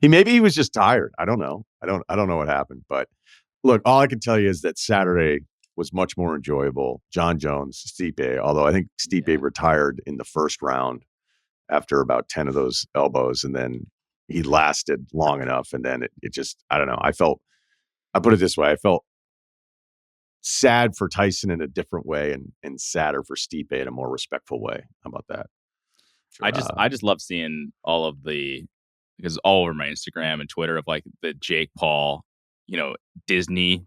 maybe he was just tired. I don't know. I don't know what happened. But look, all I can tell you is that Saturday was much more enjoyable. John Jones, Stipe, although I think Stipe retired in the first round after about 10 of those elbows, and then he lasted long enough, and then it just, I don't know. I put it this way, I felt sad for Tyson in a different way, and sadder for Stipe in a more respectful way. How about that? I just love seeing all of because all over my Instagram and Twitter of like the Jake Paul, Disney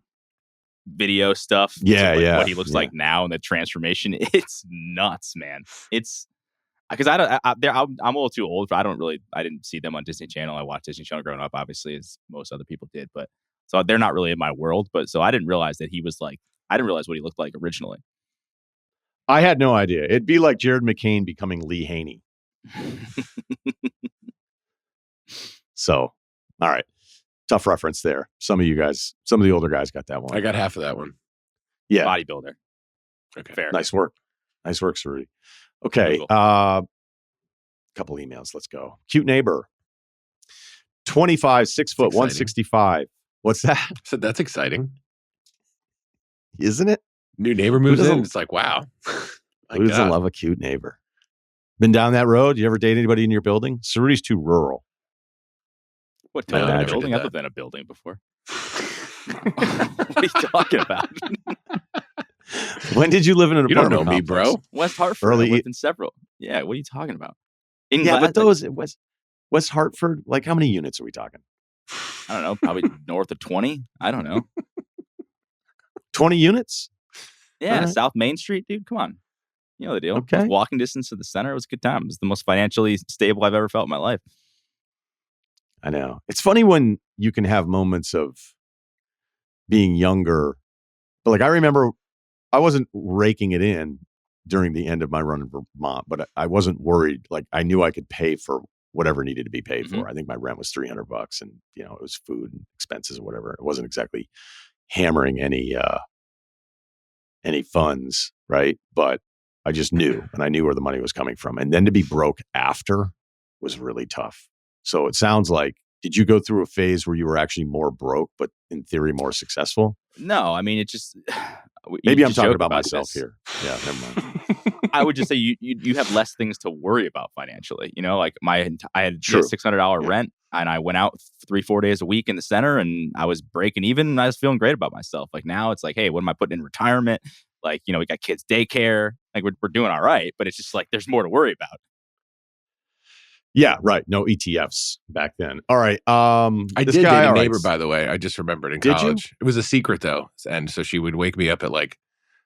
video stuff. Yeah, like yeah, what he looks yeah. like now and the transformation. It's nuts, man. It's because I'm a little too old. I didn't see them on Disney Channel. I watched Disney Channel growing up, obviously, as most other people did. But so they're not really in my world. But so I didn't realize that he was like. I didn't realize what he looked like originally. I had no idea. It'd be like Jared McCain becoming Lee Haney. So, all right. Tough reference there. Some of the older guys got that one. I got half of that one. Yeah. Bodybuilder. Okay. Fair. Nice work. Nice work, Ceruti. Okay. Google. Couple emails. Let's go. Cute neighbor. 25, 6 foot, exciting. 165. What's that? So that's exciting. Isn't it? New neighbor moves doesn't- in. It's like, wow. My Who doesn't God. love a cute neighbor? Been down that road? You ever date anybody in your building? Ceruti's too rural. What No, type I of never building? did I've that. lived in a building before. What are you talking about? When did you live in an You don't apartment know me, complex? bro. West Hartford. Early- I lived in several. Yeah, what are you talking about? In Yeah, Glasgow, but West Hartford, like how many units are we talking? I don't know, probably north of 20. I don't know. 20 units? Yeah, Alright. South Main Street, dude. Come on. You know the deal. Okay. Walking distance to the center. It was a good time. It was the most financially stable I've ever felt in my life. I know. It's funny when you can have moments of being younger. But like I remember I wasn't raking it in during the end of my run in Vermont, but I wasn't worried. Like I knew I could pay for whatever needed to be paid for. I think my rent was $300 and it was food and expenses or whatever. It wasn't exactly hammering any funds, right? But I just knew, and I knew where the money was coming from. And then to be broke after was really tough. So it sounds like, did you go through a phase where you were actually more broke, but in theory more successful? No, I mean, it just... Maybe I'm just talking joke about myself this. here. Yeah, never mind. I would just say you have less things to worry about financially. Like I had True. $600 Yeah. rent, and I went out 3-4 days a week in the center, and I was breaking even, and I was feeling great about myself. Like now, it's like, hey, what am I putting in retirement? Like we got kids daycare. Like we're doing all right, but it's just like there's more to worry about. Yeah, right. No ETFs back then. All right. I This did guy, date a all right. neighbor, by the way. I just remembered in Did you? college. It was a secret though. And so she would wake me up at like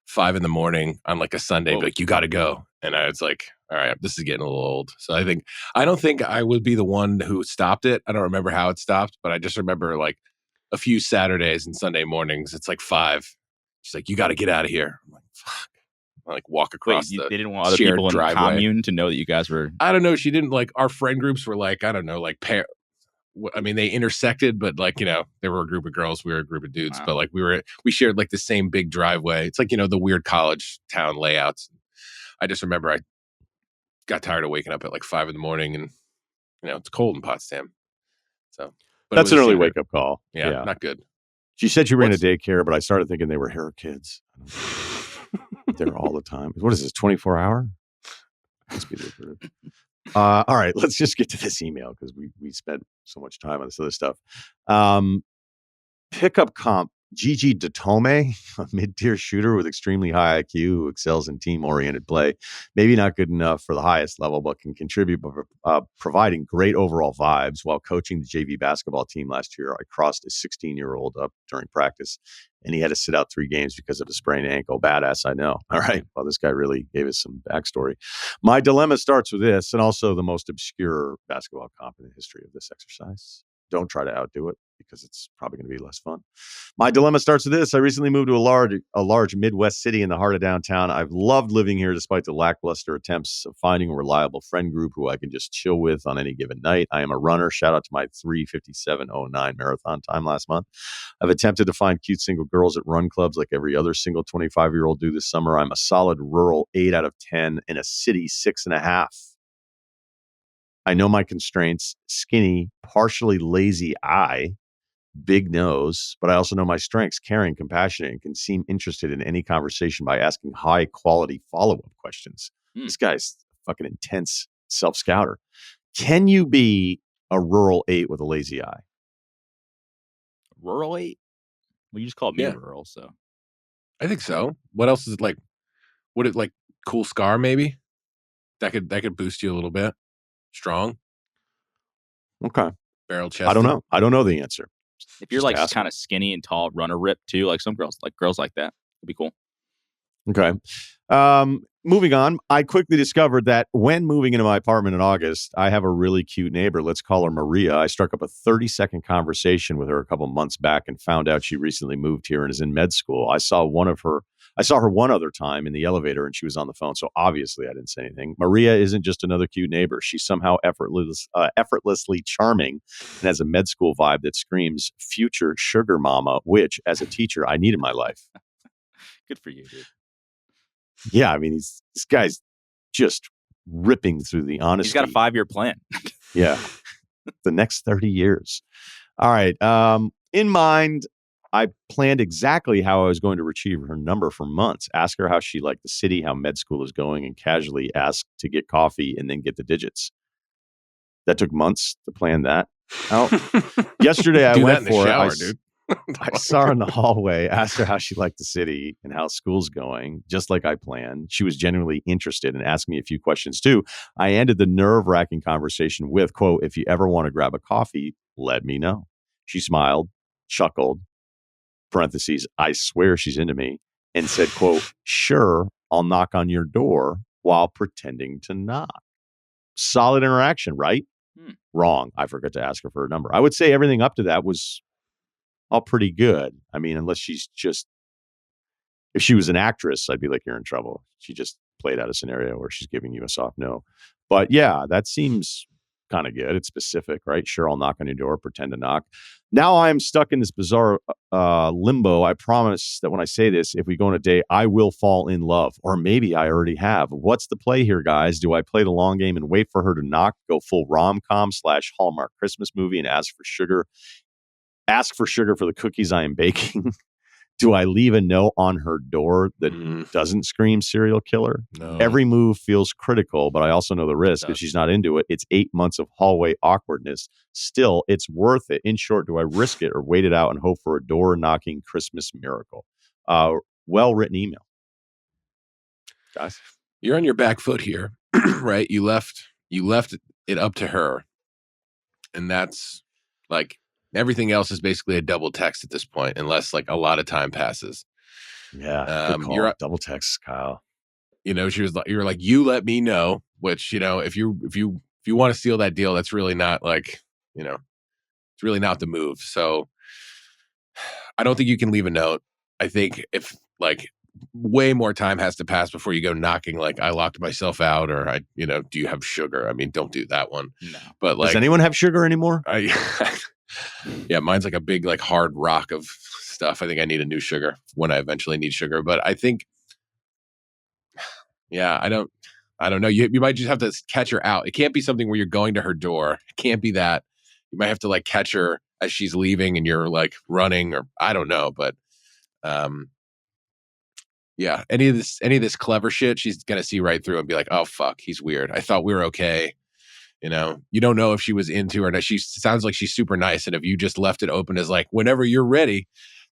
5 a.m. on like a Sunday, and be like, you got to go. And I was like, all right, this is getting a little old. So I don't think I would be the one who stopped it. I don't remember how it stopped, but I just remember like a few Saturdays and Sunday mornings. It's like 5. She's like, you got to get out of here. I'm like, fuck. I like walk across Wait, the they didn't want other shared people in the driveway. commune to know that you guys were. I don't know. She didn't like our friend groups were like, I don't know, like I mean, they intersected, but like, there were a group of girls, we were a group of dudes, Wow. but like we shared like the same big driveway. It's like, the weird college town layouts. I just remember I got tired of waking up at like 5 a.m. and it's cold in Potsdam. So, but That's an early wake up call. Yeah, not good. She said she ran a daycare, but I started thinking they were her kids. They're all the time. What is this, 24 hour? Must be lucrative. All right, let's just get to this email because we spent so much time on this other stuff. Pickup comp Gigi Datome, a mid-tier shooter with extremely high IQ who excels in team-oriented play. Maybe not good enough for the highest level, but can contribute by providing great overall vibes. While coaching the JV basketball team last year, I crossed a 16-year-old up during practice, and he had to sit out 3 games because of a sprained ankle. Badass, I know. All right. Well, this guy really gave us some backstory. My dilemma starts with this, and also the most obscure basketball comp in the history of this exercise. Don't try to outdo it because it's probably going to be less fun. My dilemma starts with this. I recently moved to a large Midwest city in the heart of downtown. I've loved living here despite the lackluster attempts of finding a reliable friend group who I can just chill with on any given night. I am a runner. Shout out to my 3:57:09 marathon time last month. I've attempted to find cute single girls at run clubs like every other single 25-year-old do this summer. I'm a solid rural 8 out of 10 in a city 6.5. I know my constraints: skinny, partially lazy eye, big nose, but I also know my strengths: caring, compassionate, and can seem interested in any conversation by asking high quality follow-up questions. This guy's fucking intense self-scouter. Can you be a rural 8 with a lazy eye? Rural 8? Well, you just called me rural, so. I think so. What else is it like? Would it like cool scar maybe? That could boost you a little bit. Strong. Okay. Barrel chest. I don't know. I don't know the answer. If you're like kind of skinny and tall, runner rip too, like some girls like that, would be cool. Okay. Moving on, I quickly discovered that when moving into my apartment in August, I have a really cute neighbor. Let's call her Maria. I struck up a 30-second conversation with her a couple months back and found out she recently moved here and is in med school. I saw her one other time in the elevator and she was on the phone. So obviously I didn't say anything. Maria isn't just another cute neighbor. She's somehow effortlessly charming and has a med school vibe that screams future sugar mama, which as a teacher, I need in my life. Good for you, dude. Yeah, I mean, this guy's just ripping through the honesty. He's got a 5-year plan. Yeah, the next 30 years. All right. In mind, I planned exactly how I was going to retrieve her number for months. Ask her how she liked the city, how med school is going, and casually ask to get coffee and then get the digits. That took months to plan that out. Yesterday, I went for it. Dude. I saw her in the hallway, asked her how she liked the city and how school's going, just like I planned. She was genuinely interested and asked me a few questions too. I ended the nerve-wracking conversation with, quote, if you ever want to grab a coffee, let me know. She smiled, chuckled, parentheses, I swear she's into me, and said, quote, sure, I'll knock on your door while pretending to knock. Solid interaction, right? Wrong. I forgot to ask her for her number. I would say everything up to that was all pretty good. I mean, unless she's just, if she was an actress, I'd be like, you're in trouble. She just played out a scenario where she's giving you a soft no. But yeah, that seems kind of good. It's specific, right? Sure, I'll knock on your door, pretend to knock. Now I'm stuck in this bizarre limbo. I promise that when I say this, if we go on a date, I will fall in love. Or maybe I already have. What's the play here, guys? Do I play the long game and wait for her to knock, go full rom-com / Hallmark Christmas movie and ask for sugar for the cookies I am baking? Do I leave a note on her door that doesn't scream serial killer? No. Every move feels critical, but I also know the risk. If she's not into it, it's 8 months of hallway awkwardness. Still, it's worth it. In short, do I risk it or wait it out and hope for a door-knocking Christmas miracle? Well-written email. Guys? You're on your back foot here, right? You left it up to her. And that's like, everything else is basically a double text at this point, unless like a lot of time passes. Yeah, you're double text, Kyle. She was like, you're like, you let me know. Which if you want to steal that deal, that's really not like it's really not the move. So I don't think you can leave a note. I think if like way more time has to pass before you go knocking like I locked myself out or I, do you have sugar? I mean, don't do that one. No. But like, does anyone have sugar anymore? Yeah, mine's like a big like hard rock of stuff. I think I need a new sugar when I eventually need sugar. But I think, yeah, I don't know. You might just have to catch her out. It can't be something where you're going to her door. It can't be that. You might have to like catch her as she's leaving and you're like running or I don't know. But yeah, any of this clever shit, she's gonna see right through and be like, oh fuck, he's weird. I thought we were okay. You don't know if she was into her. Now she sounds like she's super nice. And if you just left it open as like, whenever you're ready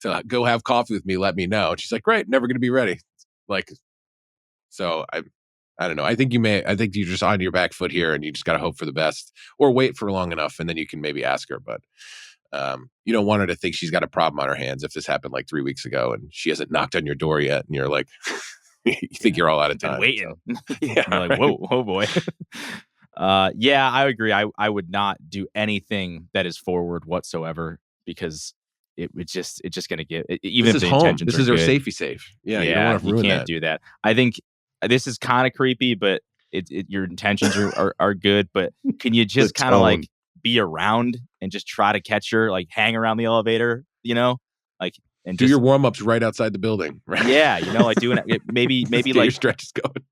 to go have coffee with me, let me know. And she's like, great, never going to be ready. Like, so I don't know. I think you're just on your back foot here and you just got to hope for the best or wait for long enough. And then you can maybe ask her, but you don't want her to think she's got a problem on her hands. If this happened like 3 weeks ago and she hasn't knocked on your door yet and you're like, you think you're all out of time. Waiting. So. Yeah, you're like, whoa, oh boy. Yeah, I agree. I would not do anything that is forward whatsoever because it's just going to get even this if is the home. intentions This are is our good, safety safe. Yeah, you don't want to ruin can't that. do that. I think this is kind of creepy, but your intentions are good. But can you just kind of like be around and just try to catch her, like hang around the elevator, like and do your warm ups right outside the building. Right? Yeah, like doing it. Maybe like your stretches going.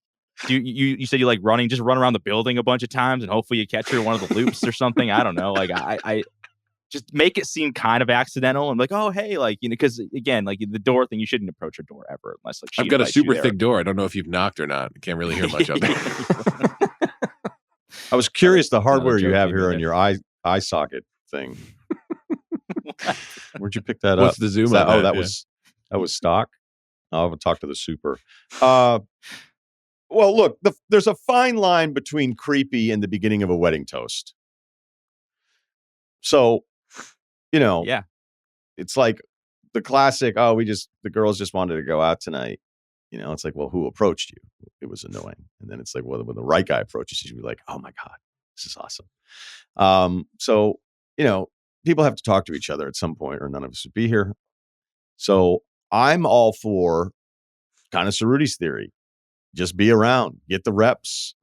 You said you like running, just run around the building a bunch of times and hopefully you catch her in one of the loops or something. I don't know. Like I just make it seem kind of accidental and like, oh, hey, like, because again, like the door thing, you shouldn't approach her door ever unless like she I've got a invites you super there. thick door. I don't know if you've knocked or not. I can't really hear much of it. I was curious the hardware you joke have you here made on your eye socket thing. Where'd you pick that What's up? the zoom that, on oh, that? That was stock. I'll talk to the super. Well, look, there's a fine line between creepy and the beginning of a wedding toast. So, Yeah, it's like the classic, the girls just wanted to go out tonight. It's like, well, who approached you? It was annoying. And then it's like, well, when the right guy approaches you, you'd be like, oh my God, this is awesome. So, people have to talk to each other at some point or none of us would be here. So I'm all for kind of Ceruti's theory. Just be around, get the reps,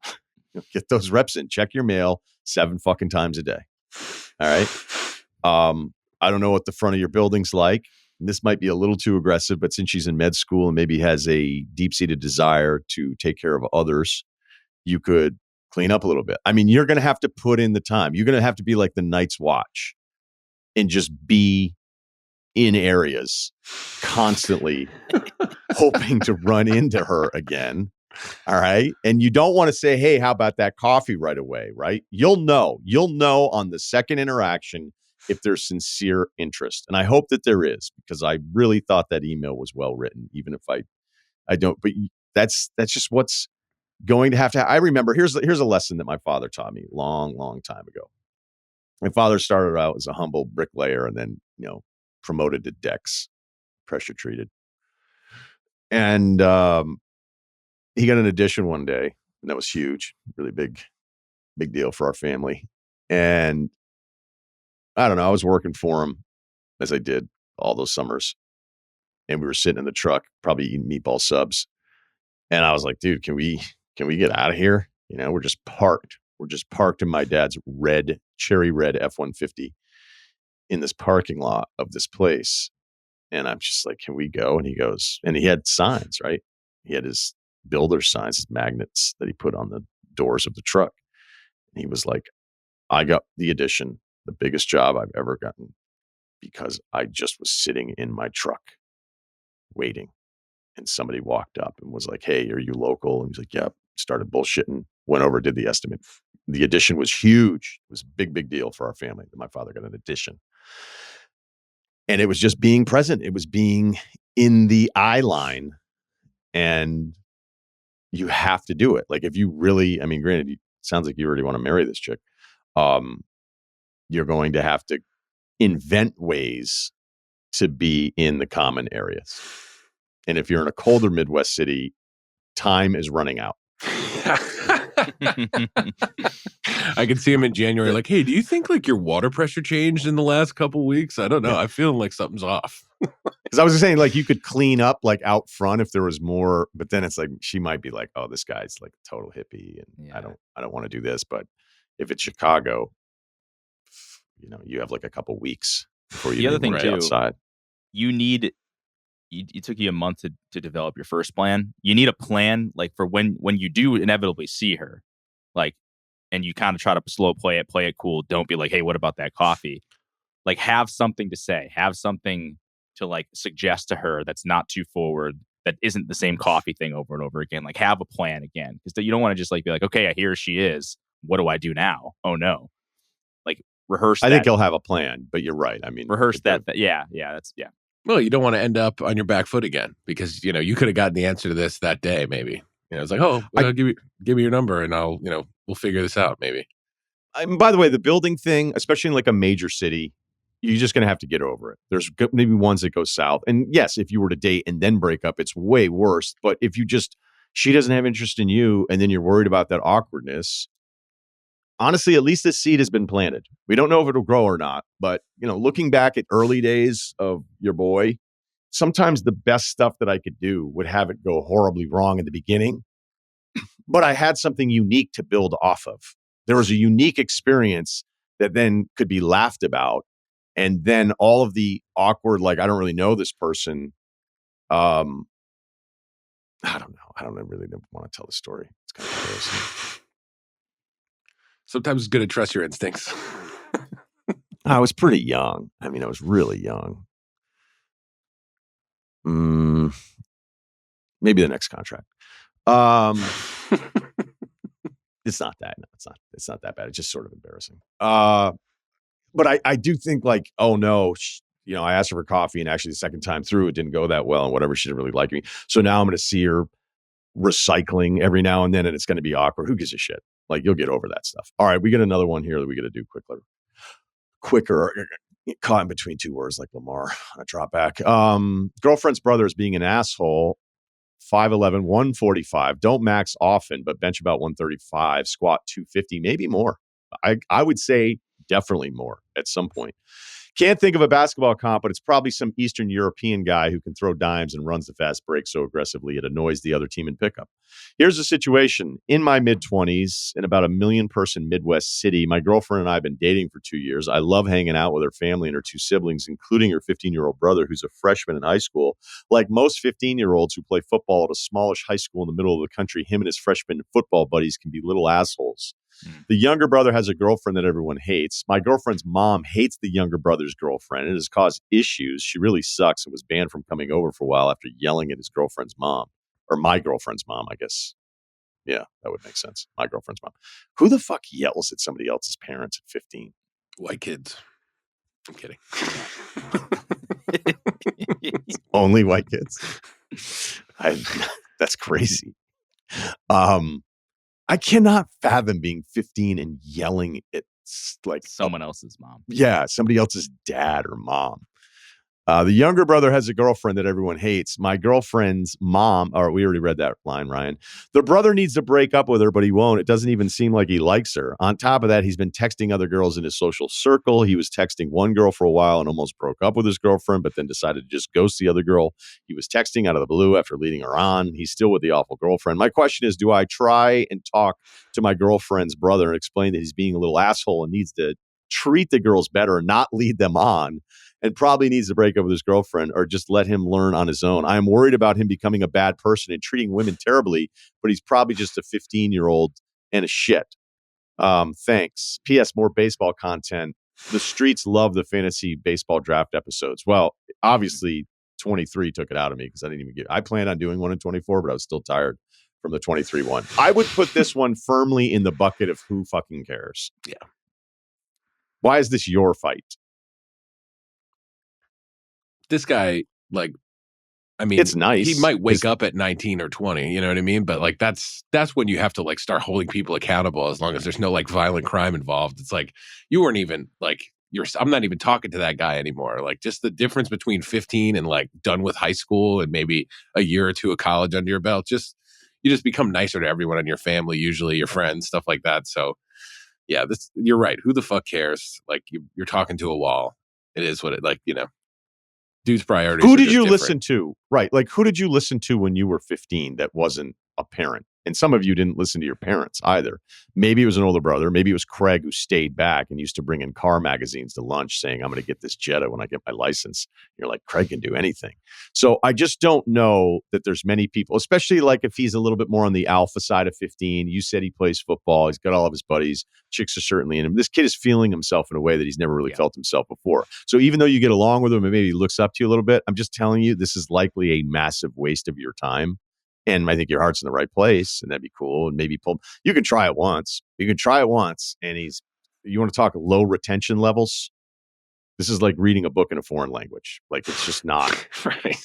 get those reps in, check your mail 7 fucking times a day. All right. I don't know what the front of your building's like. And this might be a little too aggressive, but since she's in med school and maybe has a deep-seated desire to take care of others, you could clean up a little bit. I mean, you're going to have to put in the time. You're going to have to be like the Night's Watch and just be in areas constantly hoping to run into her again. All right. And you don't want to say, hey, how about that coffee right away? Right. You'll know on the second interaction if there's sincere interest. And I hope that there is, because I really thought that email was well written, even if I don't. But that's just what's going to have to. I remember here's a lesson that my father taught me long time ago. My father started out as a humble bricklayer and then, promoted to Dex, pressure treated. And he got an addition one day, and that was huge, really big deal for our family. And I don't know, I was working for him as I did all those summers. And we were sitting in the truck, probably eating meatball subs. And I was like, dude, can we get out of here? We're just parked. We're just parked in my dad's cherry red F-150 in this parking lot of this place. And I'm just like, can we go? And he goes, and he had signs, right? He had his builder signs, his magnets that he put on the doors of the truck. And he was like, I got the addition, the biggest job I've ever gotten, because I just was sitting in my truck waiting. And somebody walked up and was like, hey, are you local? And he's like, yeah. Started bullshitting, went over, did the estimate. The addition was huge. It was a big deal for our family that my father got an addition. And it was just being present. It was being in the eye line. And you have to do it. Like if you really, granted, it sounds like you already want to marry this chick. You're going to have to invent ways to be in the common areas. And if you're in a colder Midwest city, time is running out. I can see him in January like, hey, do you think like your water pressure changed in the last couple weeks? I don't know. I'm feeling like something's off. Because I was saying, like, you could clean up like out front if there was more, but then it's like she might be like, "Oh, this guy's like a total hippie, and I don't want to do this." But if it's Chicago, you have like a couple weeks before you The other even thing get too, outside. you need. It took you a month to develop your first plan. You need a plan like for when you do inevitably see her, like, and you kind of try to slow play it cool. Don't be like, hey, what about that coffee? Like, have something to say, have something to like suggest to her that's not too forward, that isn't the same coffee thing over and over again. Like, have a plan again, because you don't want to just like be like, okay, here she is. What do I do now? Oh no, like rehearse. I think he'll have a plan, but you're right. I mean, rehearse that. Yeah, that's. Well, you don't want to end up on your back foot again because you could have gotten the answer to this that day. Maybe it's like, oh, give me your number and I'll we'll figure this out. Maybe. By the way, the building thing, especially in like a major city, you're just going to have to get over it. There's maybe ones that go south. And yes, if you were to date and then break up, it's way worse. But if she doesn't have interest in you and then you're worried about that awkwardness, honestly, at least this seed has been planted. We don't know if it'll grow or not. But, looking back at early days of your boy, sometimes the best stuff that I could do would have it go horribly wrong in the beginning. But I had something unique to build off of. There was a unique experience that then could be laughed about. And then all of the awkward, like, I don't really know this person. I don't know. I don't really want to tell the story. It's kind of embarrassing. Sometimes it's good to trust your instincts. I was pretty young. I mean, I was really young. Maybe the next contract. It's not that. No, it's not that bad. It's just sort of embarrassing. But I do think like, oh no, I asked her for coffee and actually the second time through, it didn't go that well and whatever. She didn't really like me. So now I'm going to see her recycling every now and then and it's going to be awkward. Who gives a shit? Like, you'll get over that stuff. All right. We got another one here that we got to do quicker, caught in between two words like Lamar on a drop back. Girlfriend's brother is being an asshole. 5'11", 145. Don't max often, but bench about 135, squat 250, maybe more. I would say definitely more at some point. Can't think of a basketball comp, but it's probably some Eastern European guy who can throw dimes and runs the fast break so aggressively it annoys the other team in pickup. Here's the situation. In my mid-20s, in about a million-person Midwest city, my girlfriend and I have been dating for 2 years. I love hanging out with her family and her two siblings, including her 15-year-old brother, who's a freshman in high school. Like most 15-year-olds who play football at a smallish high school in the middle of the country, him and his freshman football buddies can be little assholes. The younger brother has a girlfriend that everyone hates. My girlfriend's mom hates the younger brother's girlfriend. It has caused issues. She really sucks and was banned from coming over for a while after yelling at his girlfriend's mom. Or my girlfriend's mom, I guess. Yeah, that would make sense. My girlfriend's mom. Who the fuck yells at somebody else's parents at 15? White kids. I'm kidding. Only white kids. That's crazy. I cannot fathom being 15 and yelling at like someone else's mom. Yeah, somebody else's dad or mom. The younger brother has a girlfriend that everyone hates. My girlfriend's mom, or we already read that line, Ryan. The brother needs to break up with her, but he won't. It doesn't even seem like he likes her. On top of that, he's been texting other girls in his social circle. He was texting one girl for a while and almost broke up with his girlfriend, but then decided to just ghost the other girl he was texting out of the blue after leading her on. He's still with the awful girlfriend. My question is, do I try and talk to my girlfriend's brother and explain that he's being a little asshole and needs to treat the girls better, not lead them on, and probably needs to break up with his girlfriend, or just let him learn on his own? I am worried about him becoming a bad person and treating women terribly, but he's probably just a 15-year-old and a shit. Thanks. P.S. More baseball content. The streets love the fantasy baseball draft episodes. Well, obviously 23 took it out of me because I planned on doing one in 24, but I was still tired from the 23 one. I would put this one firmly in the bucket of who fucking cares. Yeah. Why is this your fight? This guy, like, I mean, it's nice. He might wake up at 19 or 20, you know what I mean? But like, that's when you have to like start holding people accountable, as long as there's no like violent crime involved. It's like, you weren't even like, I'm not even talking to that guy anymore. Like, just the difference between 15 and like done with high school and maybe a year or two of college under your belt, you just become nicer to everyone in your family, usually your friends, stuff like that. So yeah, you're right. Who the fuck cares? Like, you're talking to a wall. It is what it, like, you know. dude's priorities. Who are did just you different. listen to? Right. Like, who did you listen to when you were 15 that wasn't a parent? And some of you didn't listen to your parents either. Maybe it was an older brother. Maybe it was Craig who stayed back and used to bring in car magazines to lunch saying, I'm going to get this Jetta when I get my license. You're like, Craig can do anything. So I just don't know that there's many people, especially like if he's a little bit more on the alpha side of 15. You said he plays football. He's got all of his buddies. Chicks are certainly in him. This kid is feeling himself in a way that he's never really felt himself before. So even though you get along with him and maybe he looks up to you a little bit, I'm just telling you, this is likely a massive waste of your time. And I think your heart's in the right place, and that'd be cool. And maybe you can try it once. You can try it once, and you want to talk low retention levels? This is like reading a book in a foreign language. Like, it's just not. Right.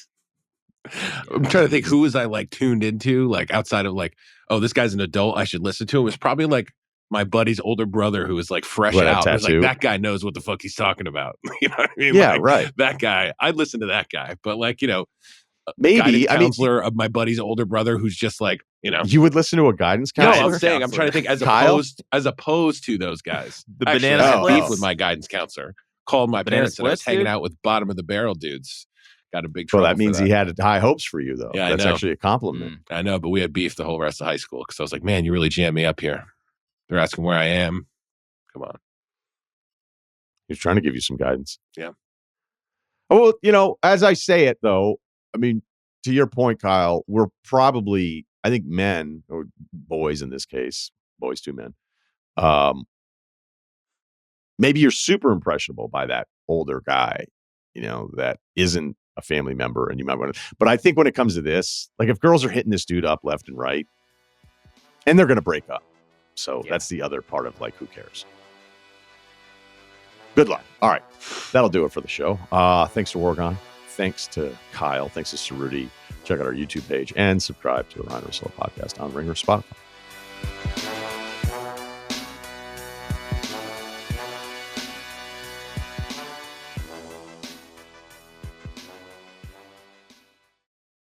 I'm trying to think, who was I like tuned into, like outside of like, oh, this guy's an adult, I should listen to him. It was probably like my buddy's older brother who was like fresh out. I was like, that guy knows what the fuck he's talking about. You know what I mean? Yeah, like, right. That guy, I'd listen to that guy. But like, maybe counselor of my buddy's older brother who's just like, you would listen to a guidance counselor. No, I'm saying, I'm trying to think as opposed to those guys. The Actually, banana I had splits? beef with my guidance counselor. Called my Banana parents and I was splits, hanging dude? out with bottom of the barrel dudes. Got a big Well, trouble. that means for he had high hopes for you, though. Yeah, that's I know. actually a compliment. I know, but we had beef the whole rest of high school because I was like, man, you really jammed me up here. They're asking where I am. Come on. He's trying to give you some guidance. Yeah. Oh, well, as I say it, though, I mean, to your point, Kyle, we're probably, I think men, or boys in this case, boys to men, maybe you're super impressionable by that older guy, that isn't a family member, and you might want to. But I think when it comes to this, like if girls are hitting this dude up left and right, and they're going to break up. So that's the other part of like, who cares? Good luck. All right. That'll do it for the show. Thanks to Wargon. Thanks to Kyle. Thanks to Ceruti. Check out our YouTube page and subscribe to the Ryen Russillo podcast on Ringer, Spotify.